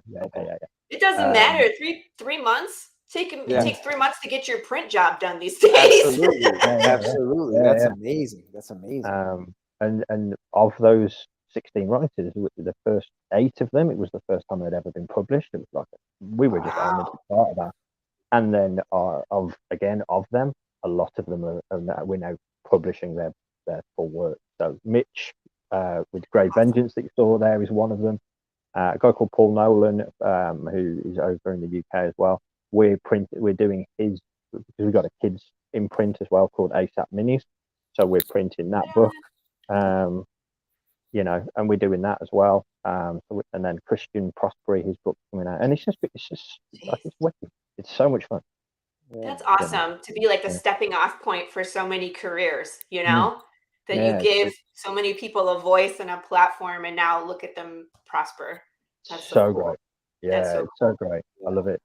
It doesn't matter. Three months. It takes 3 months to get your print job done these days. Absolutely. Absolutely. That's amazing. That's amazing. And of those 16 writers, the first 8 of them, it was the first time they'd ever been published. It was like we were just honored to be part of that. And then of them, a lot of them we're now publishing their full work. So Mitch with Grey Vengeance that you saw there is one of them. A guy called Paul Nolan, who is over in the UK as well. We're doing his, because we've got a kids imprint as well called ASAP Minis. So we're printing that book. You know, and we're doing that as well. And then Christian Prosperi, his book coming out, and it's just like, it's wicked. It's so much fun. That's awesome to be like the stepping off point for so many careers. You know, that you give so many people a voice and a platform, and now look at them prosper. That's so cool. Great. Yeah, it's so great. I love it.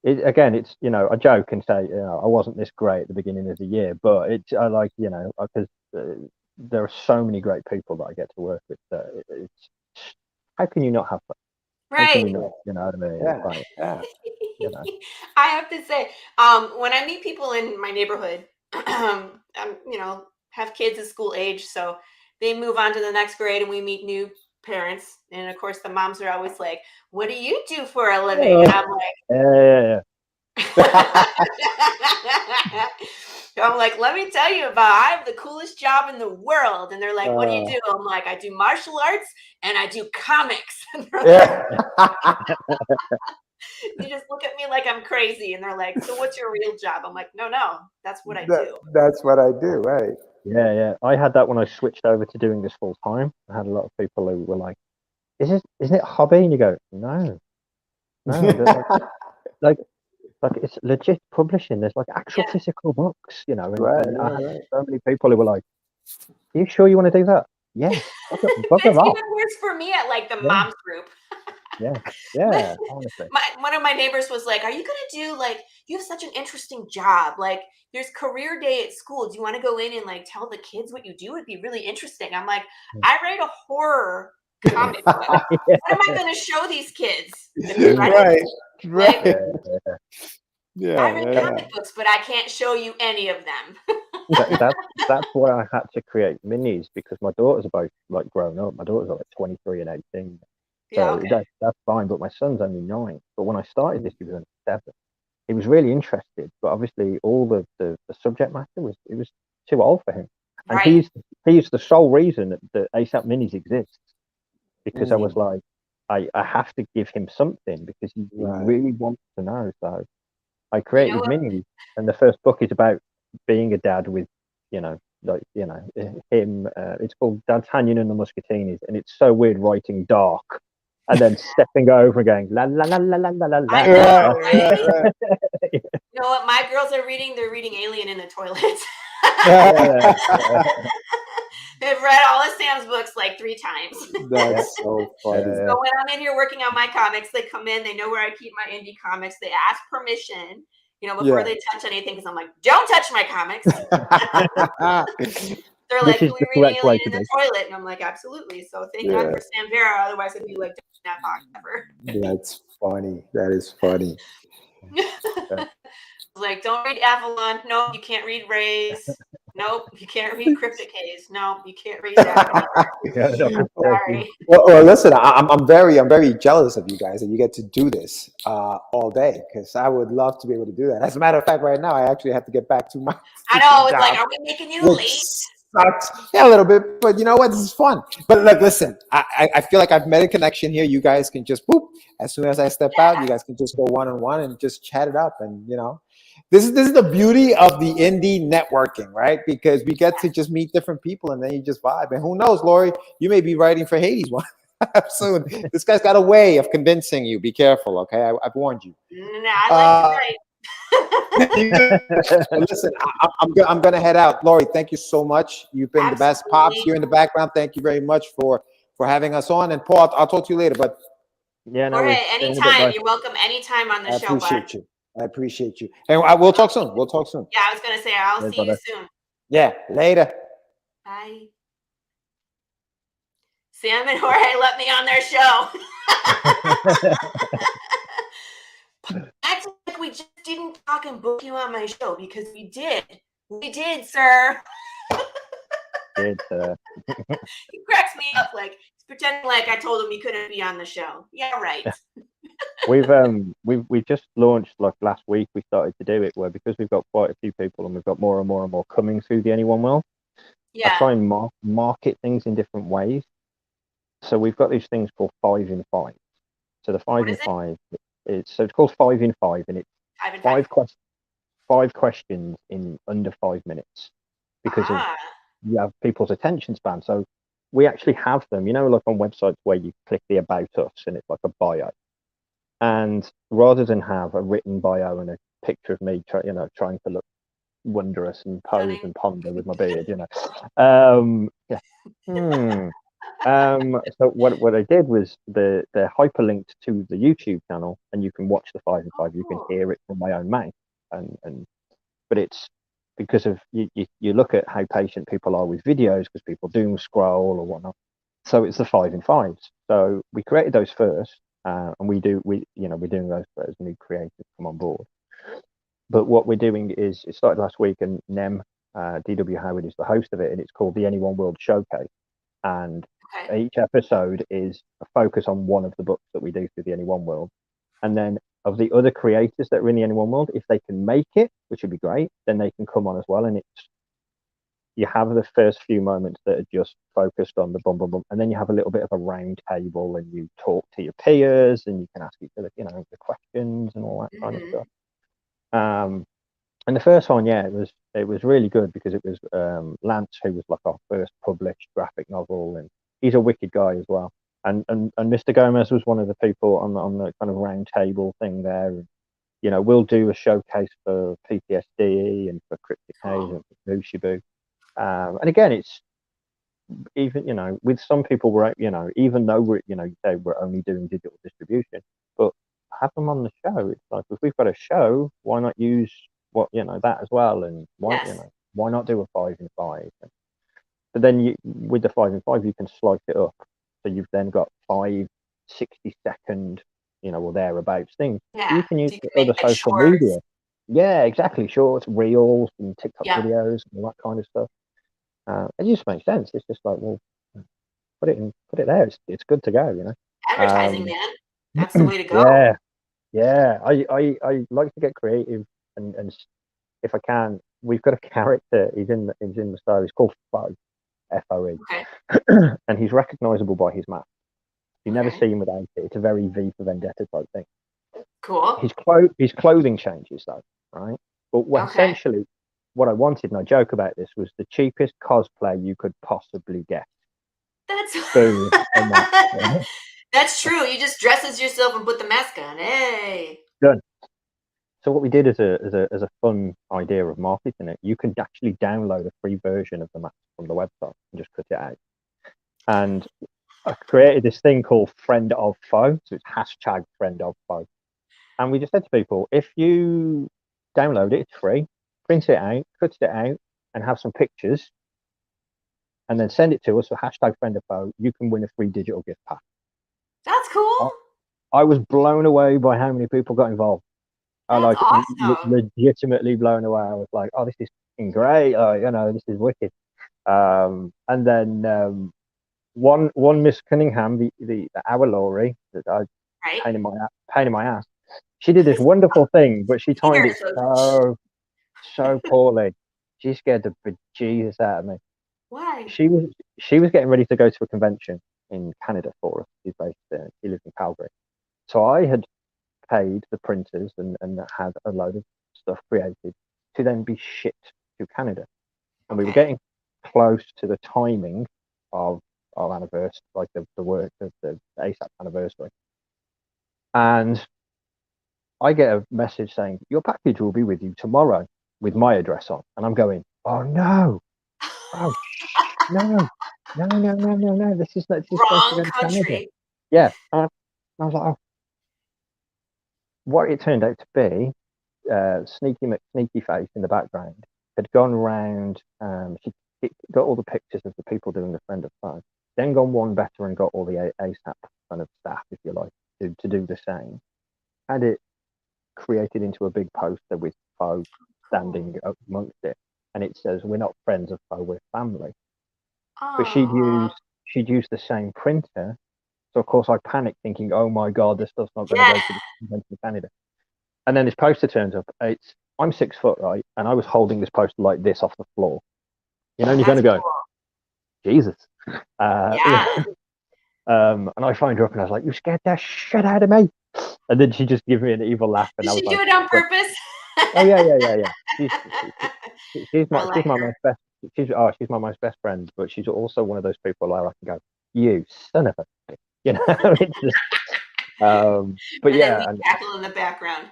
It's, you know, I joke and say, you know, I wasn't this great at the beginning of the year, but I like, you know, because there are so many great people that I get to work with. It's how can you not have fun? Right. You know what I mean? Yeah. You know. I have to say, when I meet people in my neighborhood, you know, have kids at school age, so they move on to the next grade, and we meet new parents, and of course the moms are always like, what do you do for a living? And I'm like, I'm like, let me tell you I have the coolest job in the world. And they're like, what do you do? I'm like, I do martial arts and I do comics. And they just look at me like I'm crazy, and they're like, so what's your real job? I'm like, no, that's what I do. That's what I do, right? Yeah. I had that when I switched over to doing this full time. I had a lot of people who were like, isn't it a hobby? And you go, no. like it's legit publishing. There's like actual physical books, you know. And I had so many people who were like, are you sure you want to do that? Yeah. It's even worse for me at like the moms group. Yeah. Honestly. One of my neighbors was like, are you going to do, like, you have such an interesting job. Like, there's career day at school. Do you want to go in and like tell the kids what you do? It'd be really interesting. I'm like, I write a horror comic book. What am I going to show these kids? Right. Like, I read comic books, but I can't show you any of them. That's why I had to create minis, because my daughters are both like grown up. My daughters are like 23 and 18. So that's fine, but my son's only 9. But when I started this, he was only 7. He was really interested, but obviously all the subject matter was too old for him. And he's the sole reason that ASAP Minis exists, because I was like, I have to give him something, because he really wants to know. So I created Minis, and the first book is about being a dad with, him. It's called D'Artagnan and the Muscatinis, and it's so weird writing dark and then stepping over and going la la la la la la la. I know, right? You know what my girls are reading? They're reading Alien in the toilet. I've read all of Sam's books like 3 times. That's so funny. So when I'm in here working on my comics, they come in, they know where I keep my indie comics. They ask permission, before they touch anything, because I'm like, don't touch my comics. They're like, can we read Alien in the toilet? And I'm like, absolutely. So thank God for Sam Vera. Otherwise, it'd be like that box ever. That's funny. That is funny. Like, don't read Avalon. Nope, you can't read Rays. Nope, you can't read Cryptic Haze. Nope, you can't read that. Sorry. Well, listen, I'm very jealous of you guys that you get to do this all day, because I would love to be able to do that. As a matter of fact, right now I actually have to get back to my. I know. It's like, are we making you late? Sucks. Yeah, a little bit, but you know what? This is fun. But look, listen, I feel like I've made a connection here. You guys can just whoop. As soon as I step out, you guys can just go one-on-one and just chat it up, and This is the beauty of the indie networking, right? Because we get to just meet different people, and then you just vibe. And who knows, Laurie, you may be writing for Hades one soon. This guy's got a way of convincing you. Be careful, okay? I've warned you. I like to write. Listen, I'm going to head out. Laurie, thank you so much. You've been the best. Pops here in the background, thank you very much for having us on. And Paul, I'll talk to you later. But yeah, no, Jorge, anytime. You're welcome anytime on the show. I appreciate you. And we'll talk soon. Yeah, I was going to say, I'll see you soon. Yeah, later. Bye. Sam and Jorge let me on their show. Acts like we just didn't talk and book you on my show, because we did. We did, sir. Did, sir. He cracks me up like he's pretending like I told him he couldn't be on the show. Yeah, right. We've just launched, like last week we started to do it, where because we've got quite a few people and we've got more and more coming through the Anyone World. I try and market things in different ways. So we've got these things called 5 in 5. So the 5 in 5 it's called 5 in 5, and it's 5 questions in under 5 minutes, because you have people's attention span. So we actually have them, like on websites where you click the About Us and it's like a bio. And rather than have a written bio and a picture of me, trying to look wondrous and pose and ponder with my beard, So what I did was they're hyperlinked to the YouTube channel, and you can watch the 5 in 5. You can hear it from my own mouth, but it's because of you look at how patient people are with videos, because people doom scroll or whatnot. So it's the 5 in 5s. So we created those first, and we're doing those as new creators come on board. But what we're doing is, it started last week, and Nem D.W. Howard is the host of it, and it's called the Anyone World Showcase. And each episode is a focus on one of the books that we do through the Anyone World. And then of the other creators that are in the Anyone World, if they can make it, which would be great, then they can come on as well. And you have the first few moments that are just focused on the bum, and then you have a little bit of a round table, and you talk to your peers, and you can ask each other, the questions and all that kind of stuff. And the first one, it was really good, because it was Lance, who was like our first published graphic novel, and he's a wicked guy as well. And Mr. Gomez was one of the people on the kind of round table thing there. And, we'll do a showcase for PTSD and for Cryptic Haze and for Bushibu. And again, it's even, with some people, we're, even though we're, say we're only doing digital distribution, but have them on the show. It's like, if we've got a show, why not use that as well? And why not do a 5 in 5? But then with the 5 in 5, you can slice it up. So you've then got 5 60-second, or thereabouts things. Yeah, you can use other social media. Yeah, exactly. Shorts, reels, and TikTok videos, and all that kind of stuff. It just makes sense. It's just like, well, put it there. It's good to go, Advertising, man. That's the way to go. Yeah. I like to get creative, and if I can, we've got a character. He's in the story. He's called Foe, F-O-E, and he's recognizable by his mask. You never see him without it. It's a very V for Vendetta type thing. Cool. His clothing changes though, right? But essentially, what I wanted, and I joke about this, was the cheapest cosplay you could possibly get. That's Boom. That's true. You just dress as yourself and put the mask on. Hey. Done. So what we did as a fun idea of marketing it, you could actually download a free version of the map from the website and just cut it out. And I created this thing called Friend of Foe, so it's hashtag Friend of Foe. And we just said to people, if you download it, it's free, print it out, cut it out, and have some pictures, and then send it to us for hashtag Friend of Foe, you can win a free digital gift pack. That's cool. I was blown away by how many people got involved. That's awesome. Legitimately blown away. I was like, oh, this is great. This is wicked. And then one Miss Cunningham, our Laurie, that I pain in my ass. She did this wonderful thing, but she timed it so poorly. She scared the bejesus out of me. Why? She was getting ready to go to a convention in Canada for us. She's based there. She lives in Calgary. So I had paid the printers and had a load of stuff created to then be shipped to Canada. And we were getting close to the timing of our anniversary, like the ASAP anniversary. And I get a message saying, your package will be with you tomorrow with my address on. And I'm going, oh no. Oh no. This is wrong country. Yeah. And I was like, oh. What it turned out to be, Sneaky McSneaky-Face in the background had gone round. She got all the pictures of the people doing the Friend of Foe, then gone one better and got all the ASAP kind of staff, if you like, to do the same. Had it created into a big poster with Foe standing amongst it, and it says, "We're not friends of Foe, we're family." But she'd used the same printer. So, of course, I panicked thinking, oh, my God, this stuff's not going to go to the convention in Canada. And then this poster turns up. I'm 6 foot, right? And I was holding this poster like this off the floor. And you're going to go, Jesus. And I phoned her up and I was like, you scared the shit out of me. And then she just gave me an evil laugh. And Did I was she like, do it on purpose? Oh, yeah. She's my most best. She's my most best friend, but she's also one of those people where I can go, you son of a bitch. It's just, but and then we cackle in the background.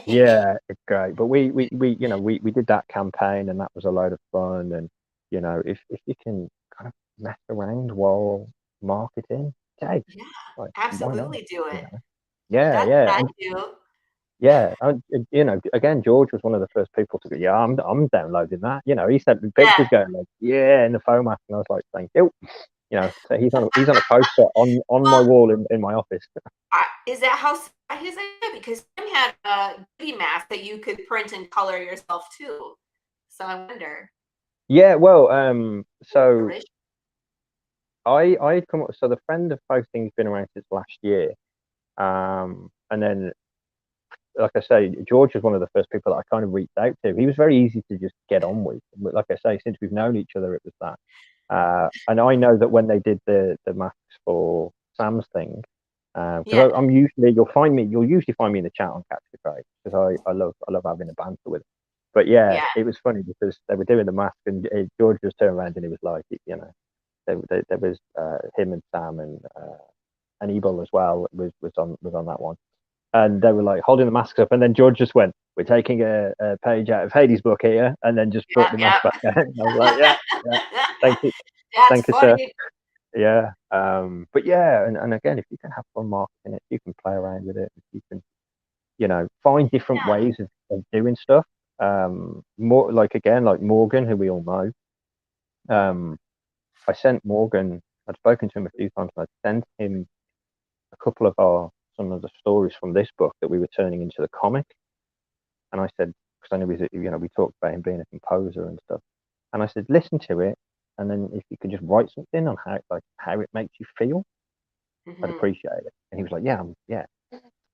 Yeah, it's great. But we did that campaign, and that was a load of fun. And if you can kind of mess around while marketing, Absolutely do it. Yeah. That's what I do. Yeah, again, George was one of the first people to go, yeah, I'm downloading that. He sent me pictures going like, yeah, in the phone app, and I was like, thank you. So he's on a poster on my wall in my office. Is that how his idea? Because Tim had a beauty mask that you could print and color yourself too. So I wonder. Yeah, well, so I come up. So the Friend of Foe thing's been around since last year, and then, like I say, George was one of the first people that I kind of reached out to. He was very easy to just get on with. Like I say, since we've known each other, it was that. And I know that when they did the masks for Sam's thing, because I'm usually you'll usually find me in the chat on Catch the Craig, because I love having a banter with them. But it was funny because they were doing the mask, and George just turned around and he was like, there was him and Sam and Ebel as well was on that one. And they were like holding the masks up, and then George just went, "We're taking a page out of Hades' book here," and then just put the mask back down. I was like, "Yeah, thank you, thank you, sir." Yeah, but and again, if you can have fun marketing it, you can play around with it. If you can, find different ways of doing stuff. More like Morgan, who we all know. I sent Morgan. I'd spoken to him a few times, and I sent him a couple of some of the stories from this book that we were turning into the comic. And I said, because I know we talked about him being a composer and stuff. And I said, listen to it, and then if you could just write something on how it makes you feel, I'd appreciate it. And he was like, yeah.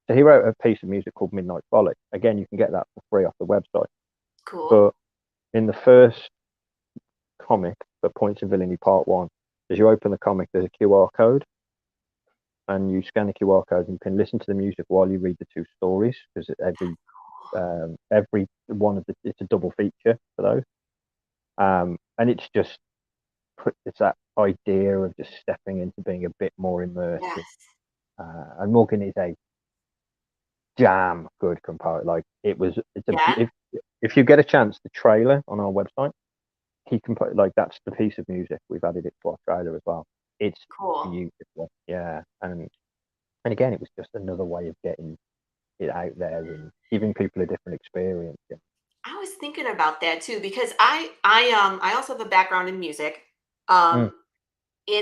So he wrote a piece of music called Midnight Frolic. Again, you can get that for free off the website. Cool. But in the first comic for Points of Villainy Part 1, as you open the comic, there's a QR code. And you scan the QR code, and you can listen to the music while you read the two stories, because every one of it's a double feature for those. And it's just it's that idea of just stepping into being a bit more immersive. Yes. And Morgan is a damn good compared. Like it was. Yeah. If you get a chance, the trailer on our website, he can put like that's the piece of music we've added it to our trailer as well. It's Cool. beautiful, yeah. And again, it was just another way of getting it out there and giving people a different experience. Yeah. I was thinking about that too because I also have a background in music. And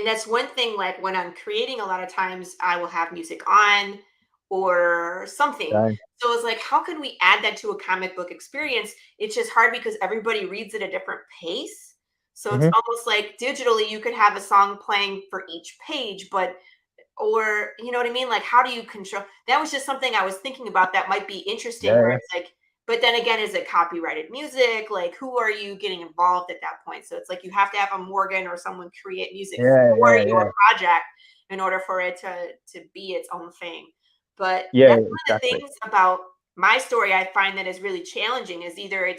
that's one thing, like when I'm creating, a lot of times I will have music on or something. Okay. So it's like, how can we add that to a comic book experience? It's just hard because everybody reads at a different pace. So it's almost like digitally, you could have a song playing for each page, or you know what I mean? Like, how do you control? That was just something I was thinking about that might be interesting, where it's like, but then again, is it copyrighted music? Like, who are you getting involved at that point? So it's like you have to have a Morgan or someone create music for your project in order for it to be its own thing. But that's one of the things about my story I find that is really challenging is either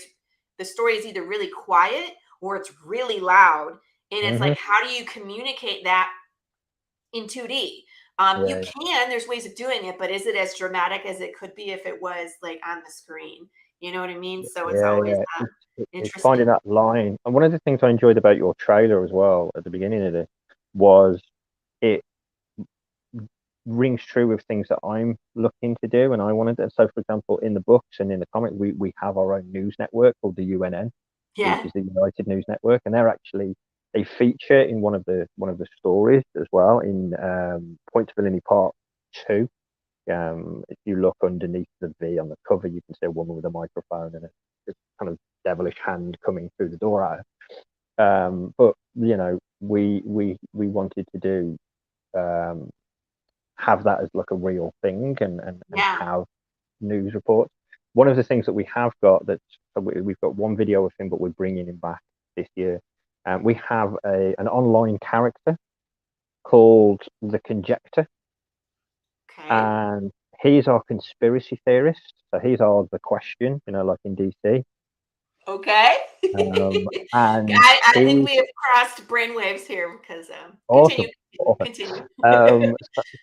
the story is either really quiet or it's really loud. And it's like, how do you communicate that in 2D? There's ways of doing it, but is it as dramatic as it could be if it was like on the screen? You know what I mean? So it's always It's interesting. finding that line. And one of the things I enjoyed about your trailer as well at the beginning of it was it rings true with things that I'm looking to do and I wanted to. So for example, in the books and in the comic, we have our own news network called the UNN, which is the United News Network, and they feature in one of the stories as well in Point to Villainy Part 2. If you look underneath the V on the cover, you can see a woman with a microphone and a kind of devilish hand coming through the door at her. But you know, we wanted to do have that as like a real thing and have news reports. One of the things that we have got we've got one video of him, but we're bringing him back this year. We have an online character called the Conjector. Okay. And he's our conspiracy theorist. So he's the question, you know, like in DC. Okay. And I think we have crossed brainwaves here because continue.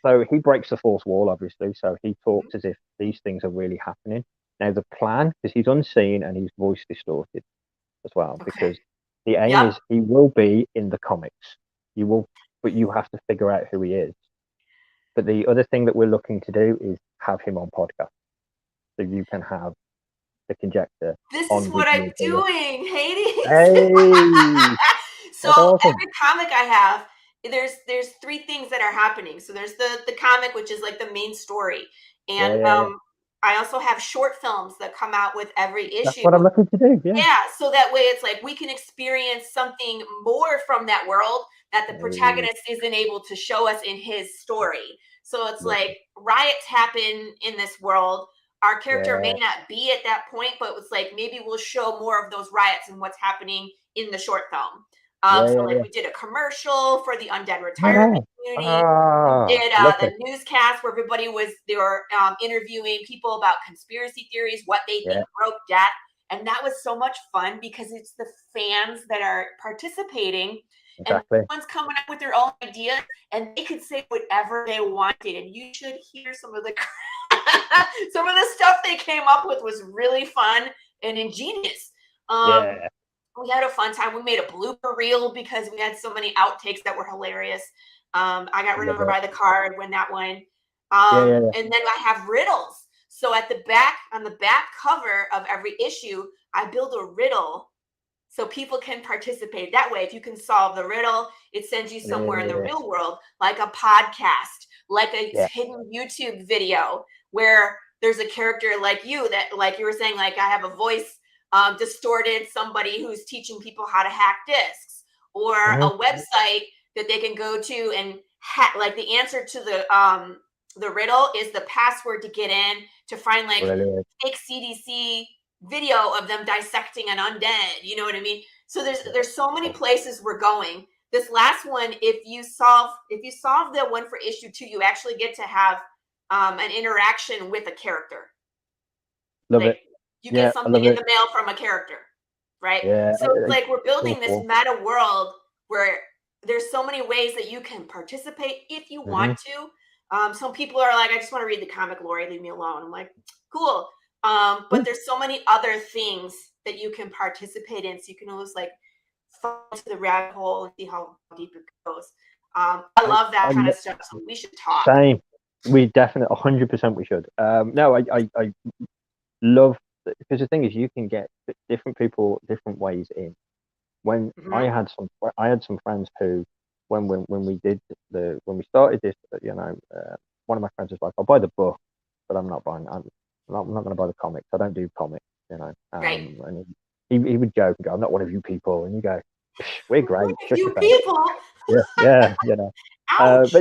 So he breaks the fourth wall, obviously. So he talks as if these things are really happening. Now the plan, because he's unseen and he's voice distorted as well, because the aim is he will be in the comics. But you have to figure out who he is. But the other thing that we're looking to do is have him on podcast. So you can have the Conjector. This is what I'm doing, Hades. Hey! So awesome. Every comic I have, there's three things that are happening. So there's the comic, which is like the main story. And I also have short films that come out with every issue. That's what I'm looking to do. Yeah. So that way it's like we can experience something more from that world that the protagonist isn't able to show us in his story. So it's like riots happen in this world. Our character may not be at that point, but it's like maybe we'll show more of those riots and what's happening in the short film. We did a commercial for the undead retirement community. We did the newscast where they were interviewing people about conspiracy theories, what they think broke death. And that was so much fun because it's the fans that are participating. Exactly. And one's coming up with their own ideas and they could say whatever they wanted. And you should hear some of the stuff they came up with was really fun and ingenious. We had a fun time. We made a blooper reel because we had so many outtakes that were hilarious. I got run over by the car when that one. And then I have riddles. So on the back cover of every issue, I build a riddle so people can participate. That way, if you can solve the riddle, it sends you somewhere in the real world, like a podcast, like a hidden YouTube video where there's a character like you that, like you were saying, like I have a voice distorted somebody who's teaching people how to hack discs, or a website that they can go to and like the answer to the riddle is the password to get in to find like fake CDC video of them dissecting an undead. You know what I mean? So there's so many places we're going. This last one, if you solve the one for issue 2, you actually get to have an interaction with a character. Love it. You get something in the mail from a character, right? So it's like we're building this meta world where there's so many ways that you can participate if you want to. Some people are like, I just want to read the comic, Laurie, leave me alone. I'm like, cool. But there's so many other things that you can participate in. So you can always like fall into the rabbit hole and see how deep it goes. I love that kind of stuff. So we should talk. Same. We definitely 100% we should. No, I love, because the thing is, you can get different people different ways in. When I had some friends who, when we started this, one of my friends was like, I'll buy the book, but I'm not going to buy the comics. I don't do comics, Right. And he would joke and go, I'm not one of you people, and you go, we're great. You people. Yeah. But Ouch.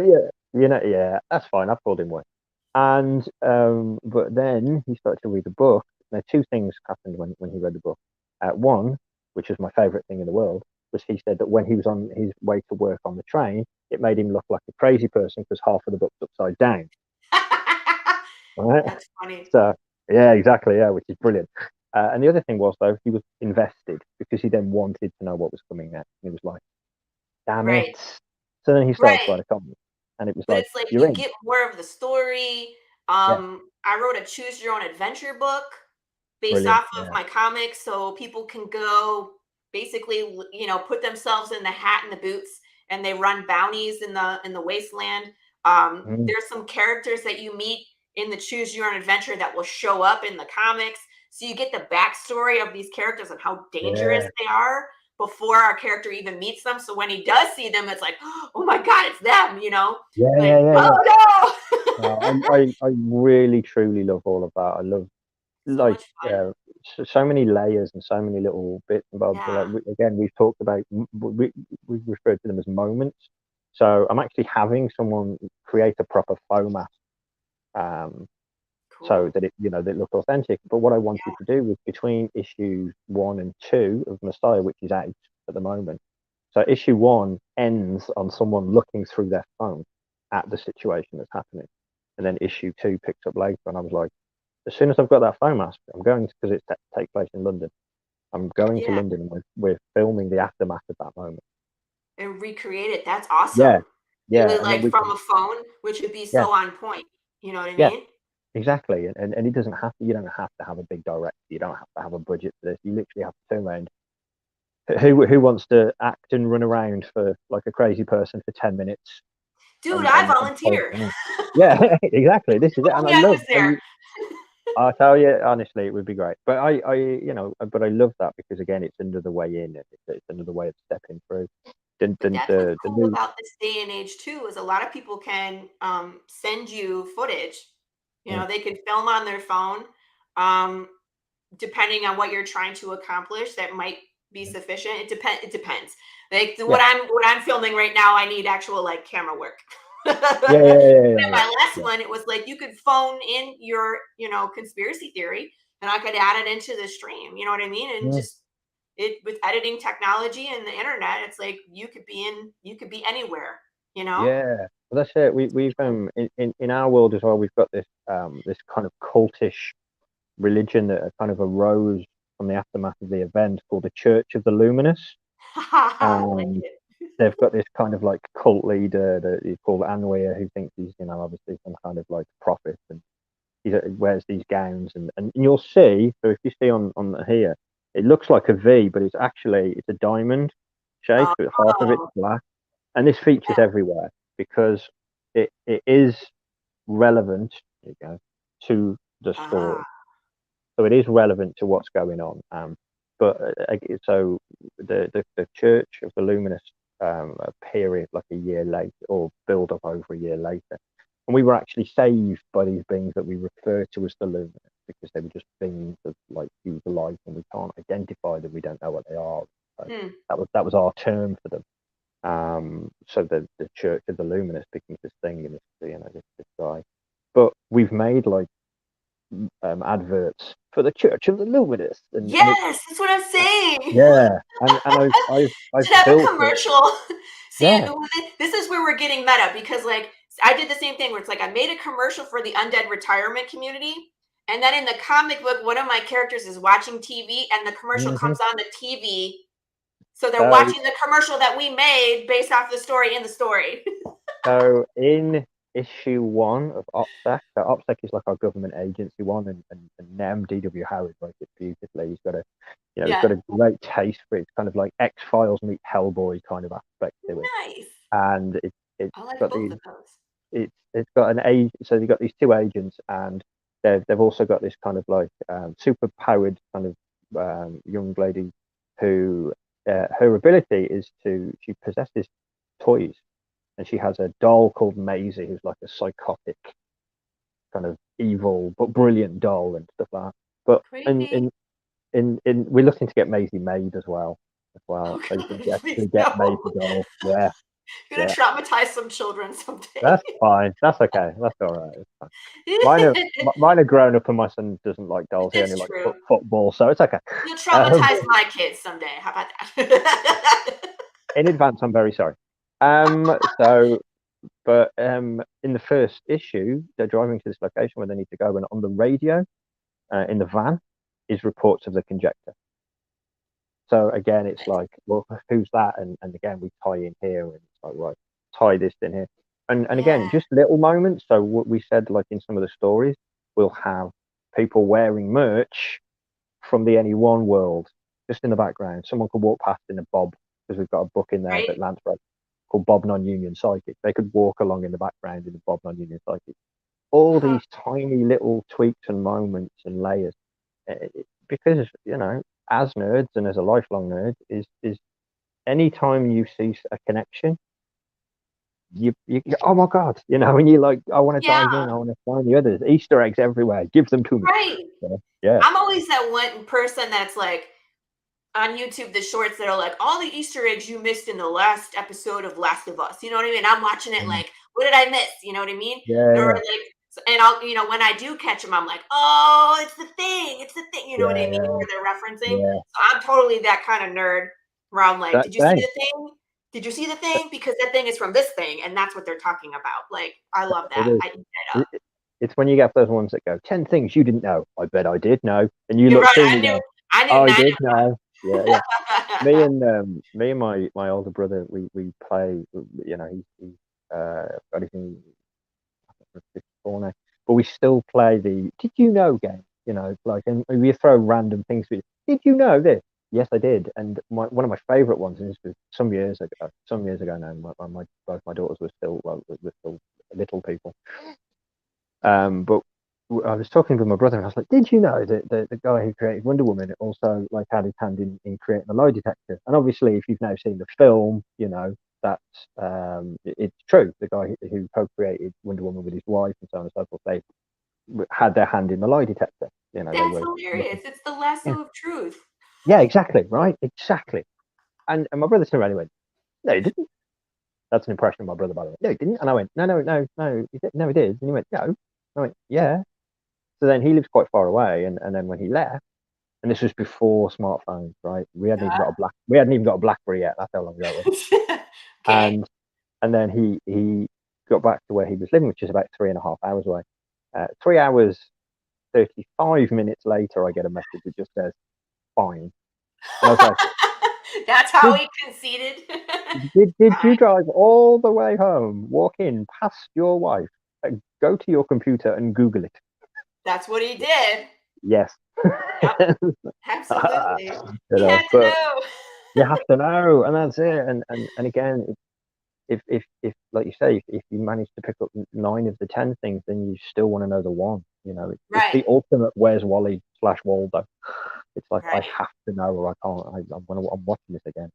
that's fine. I've called him one. And but then he started to read the book. Now, two things happened when he read the book. One, which was my favorite thing in the world, was he said that when he was on his way to work on the train, it made him look like a crazy person because half of the book's upside down. Right? That's funny. So yeah, exactly. Yeah, which is brilliant. And the other thing was, though, he was invested because he then wanted to know what was coming next. And he was like, damn it. So then he started writing comics. And it was but like, it's like you get more of the story. I wrote a choose your own adventure book based off of my comics, so people can go basically, put themselves in the hat and the boots, and they run bounties in the wasteland. There's some characters that you meet in the choose your own adventure that will show up in the comics, so you get the backstory of these characters and how dangerous they are before our character even meets them. So when he does see them, it's like, oh my god, it's them, Oh no. I really truly love all of that. I love so many layers and so many little bits involved. Again, we've talked about, we've referred to them as moments. So I'm actually having someone create a proper foam mask, so that it looked authentic. But what I wanted to do was between issues 1 and 2 of Messiah, which is out at the moment. So issue 1 ends on someone looking through their phone at the situation that's happening, and then issue 2 picks up later. And I was like, as soon as I've got that foam mask, I'm going to, because it takes place in London. I'm going to London, and we're filming the aftermath of that moment and recreate it. That's awesome. Yeah. Like from a phone, which would be so on point. You know what I mean? Exactly. And it doesn't have to. You don't have to have a big director. You don't have to have a budget for this. You literally have to turn around. Who wants to act and run around for like a crazy person for 10 minutes? Dude, I volunteer. Yeah, exactly. This is it. And I love there. I tell you honestly, it would be great. But I love that because again, it's another way in. It's another way of stepping through. That's what's cool about this day and age too, is a lot of people can send you footage. They can film on their phone, depending on what you're trying to accomplish. That might be sufficient. It depends. Like what I'm filming right now, I need actual like camera work. My last one, it was like you could phone in your conspiracy theory, and I could add it into the stream. You know what I mean? And just with editing technology and the internet, it's like you could be anywhere. Yeah, well, that's it. We've in our world as well. We've got this this kind of cultish religion that kind of arose from the aftermath of the event, called the Church of the Luminous. They've got this kind of like cult leader that is called Anwar, who thinks he's obviously some kind of like prophet, and he wears these gowns, and you'll see. So if you see on here, it looks like a V, but it's a diamond shape. But half of it's black, and this features everywhere because it is relevant. There you go, to the story. So it is relevant to what's going on. But so the Church of the Luminous period, like a year later, or build up over a year later, and we were actually saved by these beings that we refer to as the Luminous, because they were just beings of like huge light, and we can't identify them. We don't know what they are. So that was our term for them. So the Church of the Luminous becomes this thing, and this guy. But we've made like adverts for the Church of the Luminous. That's what I'm saying. Yeah, and I've should have built a commercial. See, this is where we're getting meta, because like I did the same thing where it's like I made a commercial for the undead retirement community, and then in the comic book, one of my characters is watching TV, and the commercial comes on the TV, so they're watching the commercial that we made based off the story in the story. So in issue 1 of OPSEC. So OPSEC is like our government agency one, and Nem D.W. Howard wrote it beautifully. He's got a, he's got a great taste for it. It's kind of like X-Files meet Hellboy kind of aspect to it. Nice. And it's I like got both these. of those. It's got an age. So you've got these 2 agents, and they've also got this kind of like super powered kind of young lady who her ability is she possesses toys. And she has a doll called Maisie, who's like a psychotic, kind of evil but brilliant doll and stuff like that. But in we're looking to get Maisie made as well. Oh, So you can God, actually get Maisie doll. Yeah. You're gonna traumatize some children someday. That's fine. That's okay. That's all right. It's fine. Mine are grown up, and my son doesn't like dolls. He only likes football, so it's okay. You'll traumatize my kids someday. How about that? In advance, I'm very sorry. But in the first issue, they're driving to this location where they need to go, and on the radio, in the van, is reports of the conjecture. So again, it's like, well, who's that? And again, we tie in here, and it's like, right, tie this in here, and again, just little moments. So what we said, like in some of the stories, we'll have people wearing merch from the Anyone world just in the background. Someone could walk past in a bob, because we've got a book in there that Lance wrote called Bob Non-Union Psychic. They could walk along in the background in the Bob Non-Union Psychic. All these tiny little tweaks and moments and layers, because as nerds and as a lifelong nerd, is anytime you see a connection, you oh my god, when you like, I want to dive in, I want to find the others, Easter eggs everywhere, give them to me. Yeah, I'm always that one person that's like on YouTube, the shorts that are like all the Easter eggs you missed in the last episode of Last of Us. You know what I mean? I'm watching it like, what did I miss? You know what I mean? Or like, and I'll, when I do catch them, I'm like, oh, it's the thing. You know what I mean? Where they're referencing. So I'm totally that kind of nerd where I'm like, did you see the thing? Did you see the thing? Because that thing is from this thing, and that's what they're talking about. Like, I love that. I eat that up. It's when you get those ones that go 10 things you didn't know. I bet I did know, and you look through and go, I did know. Yeah. me and my older brother, we play. He's got anything 54 now, but we still play the "Did you know" game. And we throw random things. Did you know this? Yes, I did. And one of my favorite ones, and this was some years ago now. Both my daughters were still little people. But I was talking with my brother, and I was like, "Did you know that the guy who created Wonder Woman also like had his hand in creating the lie detector?" And obviously, if you've now seen the film, that's it's true. The guy who co-created Wonder Woman with his wife and so on and so forth, they had their hand in the lie detector. That's hilarious. It's the lasso of truth. Yeah, exactly. Right, exactly. And my brother turned around and went, "No, he didn't." That's an impression of my brother, by the way. "No, he didn't." And I went, "No, he did. No, he did." And he went, "No." I went, "Yeah." So then he lives quite far away, and then when he left, and this was before smartphones, right? We hadn't even got a BlackBerry yet. That's how long ago it was. And then he got back to where he was living, which is about 3.5 hours away. 3 hours 35 minutes later, I get a message that just says, "Fine." And I was like, that's how he conceded. Did you drive all the way home, walk in past your wife, go to your computer and Google it? That's what he did. Yes. Yep. Absolutely. You had to know. You have to know, and that's it. And again, if like you say, if you manage to pick up 9 of the 10 things, then you still want to know the one. It's the ultimate Where's Wally / Waldo. It's like, I have to know, or I can't. I'm watching this again.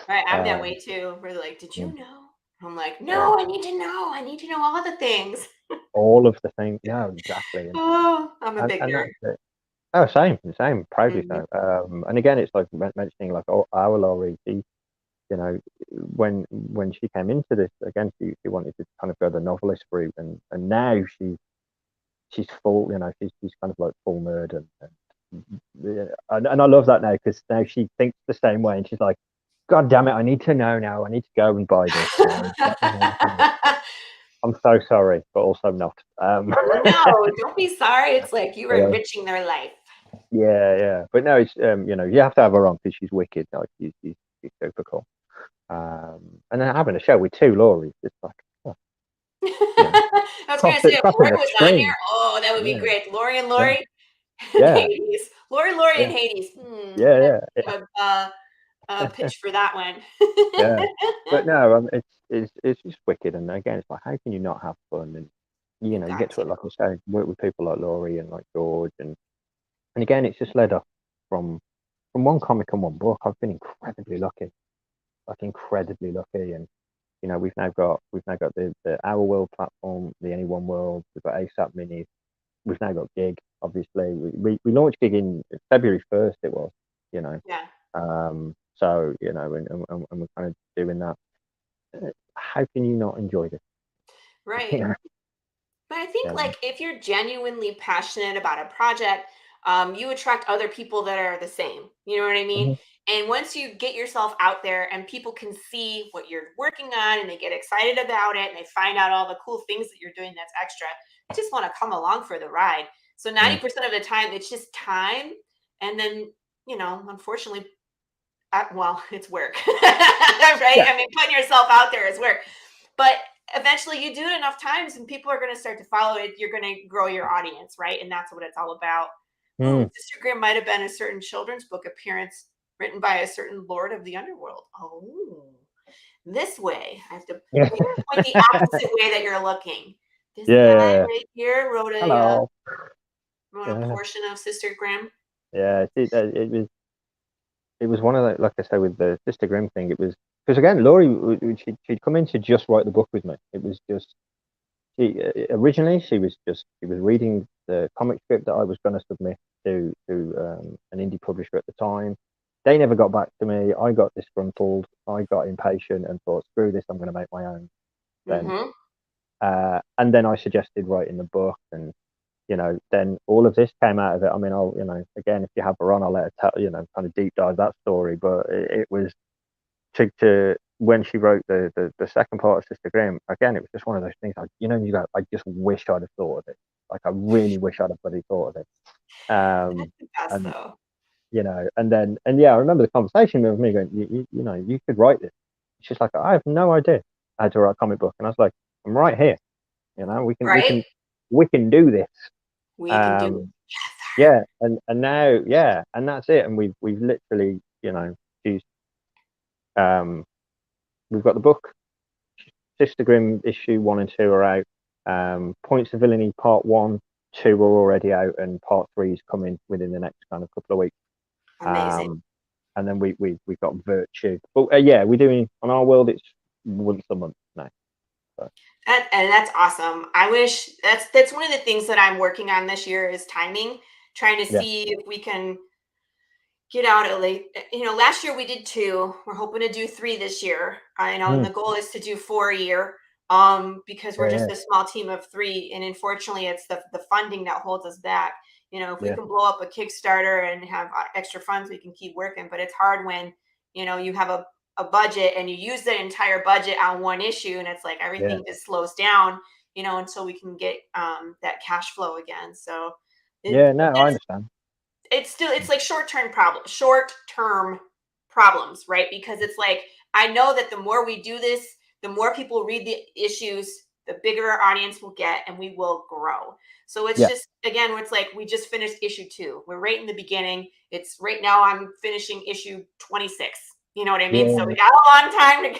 Right, I'm that way too. We're like, did you know? I'm like, no, I need to know. I need to know all the things. All of the things. Yeah, exactly. I'm a big nerd. Oh, same. Proudly so. And again, it's like mentioning like our Laurie. She, when she came into this again, she wanted to kind of go the novelist route, and now she's full. She's kind of like full nerd, and I love that now, because now she thinks the same way, and she's like, "God damn it, I need to know now. I need to go and buy this." I'm so sorry, but also not. No, don't be sorry. It's like you were enriching their life. Yeah. But no, it's you have to have her on, because she's wicked. Like she's super cool. And then having a show with 2 Lauries, it's like, I was going to say, if crossing Laurie the was on here, stream. oh, that would be Yeah, great. Laurie and yeah, Laurie and yeah, Hades. Laurie yeah, and Hades. yeah, Gonna yeah, have a pitch for that one. yeah. But no, it's just wicked. And again, it's like, how can you not have fun? And You you got get to to. it, like I say, work with people like Laurie and like George, and again, it's just led up from one comic and one book. I've been incredibly lucky, like incredibly lucky. And we've now got the Our World platform, the Anyone World. We've got ASAP Minis. We've now got Gig. Obviously, we launched Gig in February 1st. It was, Yeah. So and we're kind of doing that. How can you not enjoy this? Right. But I think, like, if you're genuinely passionate about a project, you attract other people that are the same. You know what I mean? Mhm. And once you get yourself out there and people can see what you're working on and they get excited about it and they find out all the cool things that you're doing that's extra, they just want to come along for the ride. So 90% of the time, it's just time. And then, unfortunately, well, it's work, right? Yeah, I mean, putting yourself out there is work. But eventually you do it enough times and people are going to start to follow it. You're going to grow your audience, right? And that's what it's all about. Oh, mm. Sister Grimm might have been a certain children's book appearance written by a certain lord of the underworld. Oh, this way. I have to Yeah. point the opposite way that you're looking. This Yeah, guy yeah, yeah. right here Hello. wrote a Yeah, portion of Sister Grimm. yeah. It was one of the, like I say, with the Sister Grimm thing. It was because again, Laurie, she'd come in to just write the book with me. It was just originally she was reading the comic script that I was going to submit to an indie publisher at the time. They never got back to me. I got disgruntled. I got impatient and thought, screw this, I'm going to make my own. Then, Mm-hmm. and then I suggested writing the book, and then all of this came out of it. I mean, again, if you have her on, I'll let her tell, kind of deep dive that story. But it was to when she wrote the second part of Sister Grimm, again, it was just one of those things. You go, I just wish I'd have thought of it. Like, I really wish I'd have bloody thought of it. That's the best, And though. and yeah, I remember the conversation with me going, you could write this. She's like, I have no idea how to write a comic book, and I was like, I'm right here. We Right? can do this. We can do it. Yeah, and now, yeah, and that's it. And we've literally, she's we've got the book, Sister Grimm issue 1 and 2 are out. Points of Villainy Part 1, 2 are already out, and Part 3 is coming within the next kind of couple of weeks. Amazing. And then we've got Virtue. But yeah, we're doing on Our World. It's once a month now. So. And that's awesome. I wish that's one of the things that I'm working on this year is timing, trying to see if we can get out at late. Last year we did 2. We're hoping to do 3 this year. And the goal is to do 4 a year. Because we're just a small team of 3, and unfortunately, it's the funding that holds us back. If we can blow up a Kickstarter and have extra funds, we can keep working. But it's hard when you have a budget and you use the entire budget on one issue, and it's like everything just slows down. Until we can get that cash flow again. So Yeah, no, I understand. it's like short-term problems, right? Because it's like, I know that the more we do this, the more people read the issues, the bigger our audience will get, and we will grow. So it's just, again, it's like we just finished issue 2. We're right in the beginning. It's right now I'm finishing issue 26. You know what I mean? So we got a long time to go.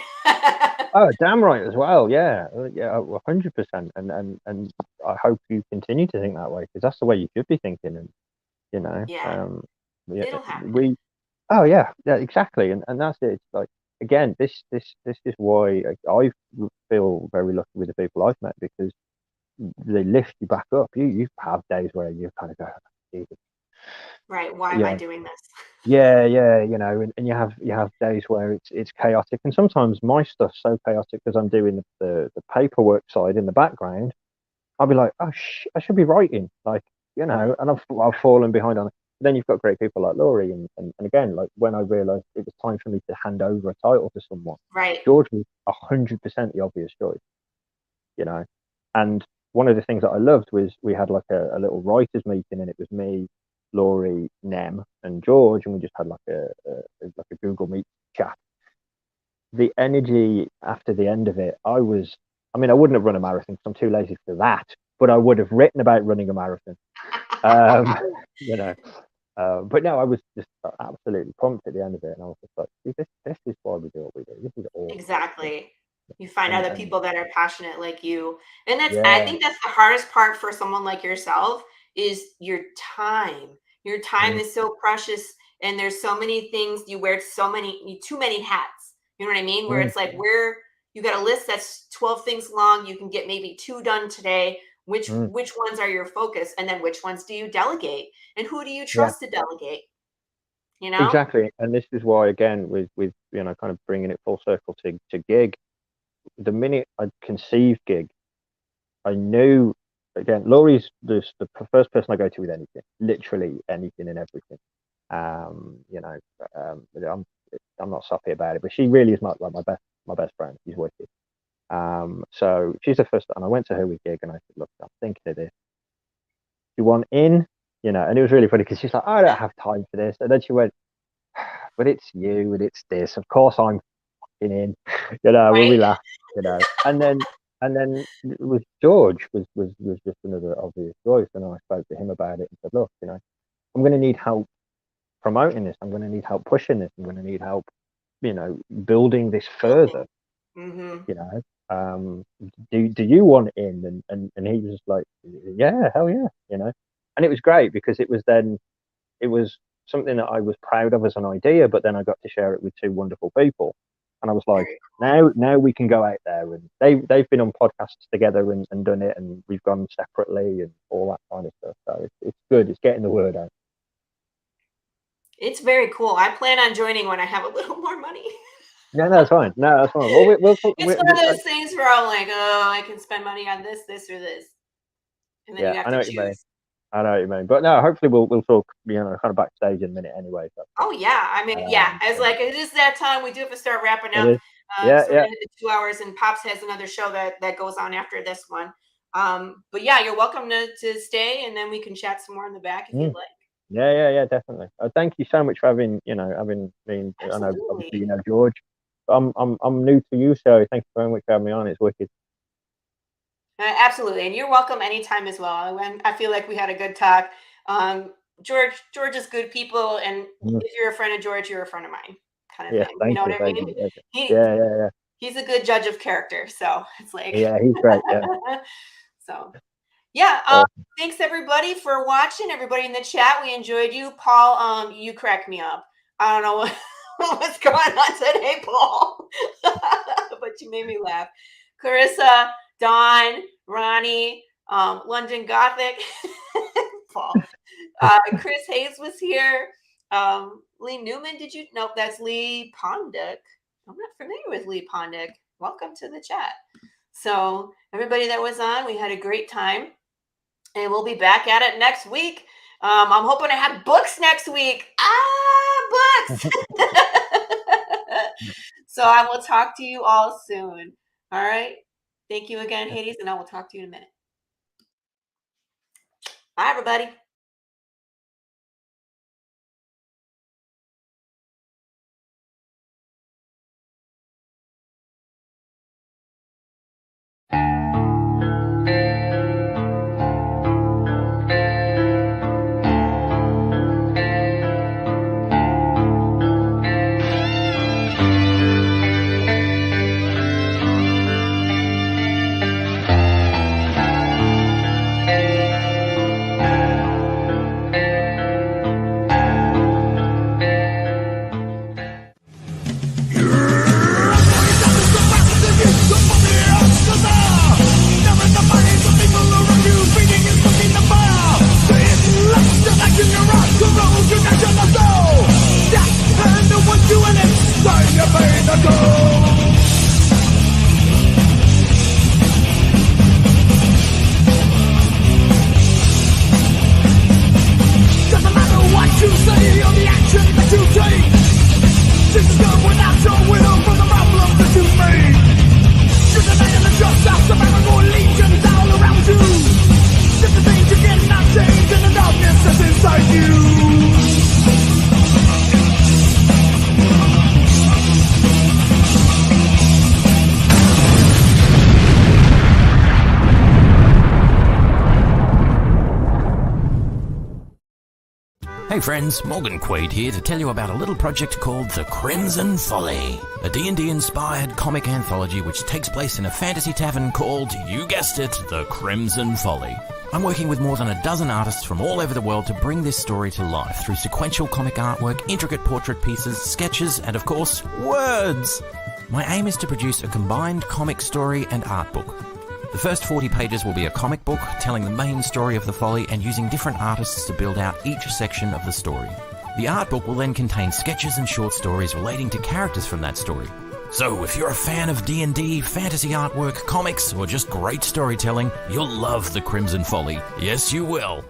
Oh, damn right as well. Yeah, 100%. And I hope you continue to think that way, because that's the way you should be thinking. And It'll happen. yeah, exactly. And that's it. It's like, again, this is why I feel very lucky with the people I've met, because they lift you back up. You have days where you kind of go, Jesus. Right. Why am I doing this? Yeah, and you have days where it's chaotic, and sometimes my stuff's so chaotic because I'm doing the paperwork side in the background. I'll be like, oh, I should be writing, like, and I've fallen behind on it. Then you've got great people like Laurie, and again, like, when I realised it was time for me to hand over a title to someone, right? George was 100% the obvious choice, And one of the things that I loved was we had like a little writers meeting, and it was me, Laurie, Nem, and George, and we just had like a Google Meet chat. The energy after the end of it, I was I mean, I wouldn't have run a marathon because I'm too lazy for that, but I would have written about running a marathon. You know, but no, I was just absolutely pumped at the end of it, and I was just like, this is why we do what we do. This is all exactly. You find other people that are passionate like you, and that's yeah. I think that's the hardest part for someone like yourself is your time. Your time is so precious, and there's so many things you wear, too many hats. You know what I mean? Where it's like you got a list that's 12 things long. You can get maybe 2 done today. Which ones are your focus, and then which ones do you delegate, and who do you trust to delegate? You know, exactly. And this is why, again, with you know, kind of bringing it full circle to gig. The minute I conceived gig, I knew, again, Laurie's the first person I go to with anything, literally anything and everything. You know, I'm not soppy about it, but she really is my best friend. She's wicked. So she's the first, and I went to her with gig, and I said, look, I'm thinking of this. You want in? You know, and it was really funny because she's like, I don't have time for this. And then she went, but it's you and it's this. Of course I'm fucking in. You know, when we laughed, you know. And then with George was just another obvious choice. And I spoke to him about it and said, look, you know, I'm going to need help promoting this. I'm going to need help pushing this. I'm going to need help, you know, building this further. You know, do you want in? And he was like, yeah, hell yeah, you know. And it was great because it was something that I was proud of as an idea, but then I got to share it with 2 wonderful people. And I was like, now we can go out there, and they've been on podcasts together and done it, and we've gone separately and all that kind of stuff. So it's good. It's getting the word out. It's very cool. I plan on joining when I have a little more money. No, that's fine. No, that's fine. Well, it's one of those things where I'm like, oh, I can spend money on this, or this, and then you have to choose. I know what you mean, but no, hopefully we'll talk, you know, kind of backstage in a minute anyway. So. Oh yeah, I mean, as like it is that time, we do have to start wrapping up. So we're into 2 hours, and Pops has another show that goes on after this one. But yeah, you're welcome to stay, and then we can chat some more in the back if you'd like. Yeah, definitely. Thank you so much for having me. Absolutely. I know obviously you know George. I'm new to you, so thank you very much for having me on. It's wicked. Absolutely, and you're welcome anytime as well. I feel like we had a good talk. George is good people, and if you're a friend of George, you're a friend of mine, kind of thing. You know what I mean? Yeah. He's a good judge of character, so it's like he's great. Yeah. So awesome. Thanks everybody for watching. Everybody in the chat, we enjoyed you. Paul, you crack me up. I don't know what's going on today, Paul, but you made me laugh. Clarissa, Dawn, Ronnie, London Gothic, Paul, Chris Hayes was here. Lee Newman, did you? Nope, that's Lee Pondick. I'm not familiar with Lee Pondick. Welcome to the chat. So everybody that was on, we had a great time, and we'll be back at it next week. I'm hoping to have books next week. Books. So I will talk to you all soon. All right. Thank you again, Hades, and I will talk to you in a minute. Bye, everybody. friends, Morgan Quaid here to tell you about a little project called The Crimson Folly, a D&D inspired comic anthology which takes place in a fantasy tavern called, you guessed it, The Crimson Folly. I'm working with more than a dozen artists from all over the world to bring this story to life through sequential comic artwork, intricate portrait pieces, sketches, and of course, words. My aim is to produce a combined comic story and art book. The first 40 pages will be a comic book telling the main story of the Folly and using different artists to build out each section of the story. The art book will then contain sketches and short stories relating to characters from that story. So if you're a fan of D&D, fantasy artwork, comics, or just great storytelling, you'll love The Crimson Folly. Yes, you will.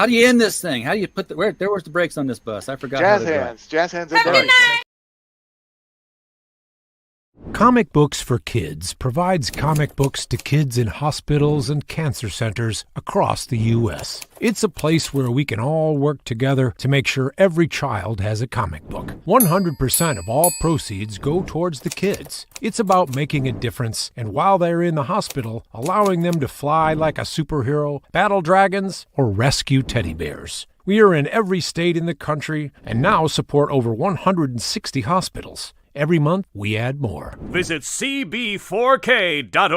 How do you end this thing? How do you put the where's the brakes on this bus? I forgot. Jazz hands. Jazz hands are done. Comic Books for Kids provides comic books to kids in hospitals and cancer centers across the U.S. It's a place where we can all work together to make sure every child has a comic book. 100% of all proceeds go towards the kids. It's about making a difference, and while they're in the hospital, allowing them to fly like a superhero, battle dragons, or rescue teddy bears. We are in every state in the country and now support over 160 hospitals. Every month, we add more. Visit cb4k.org.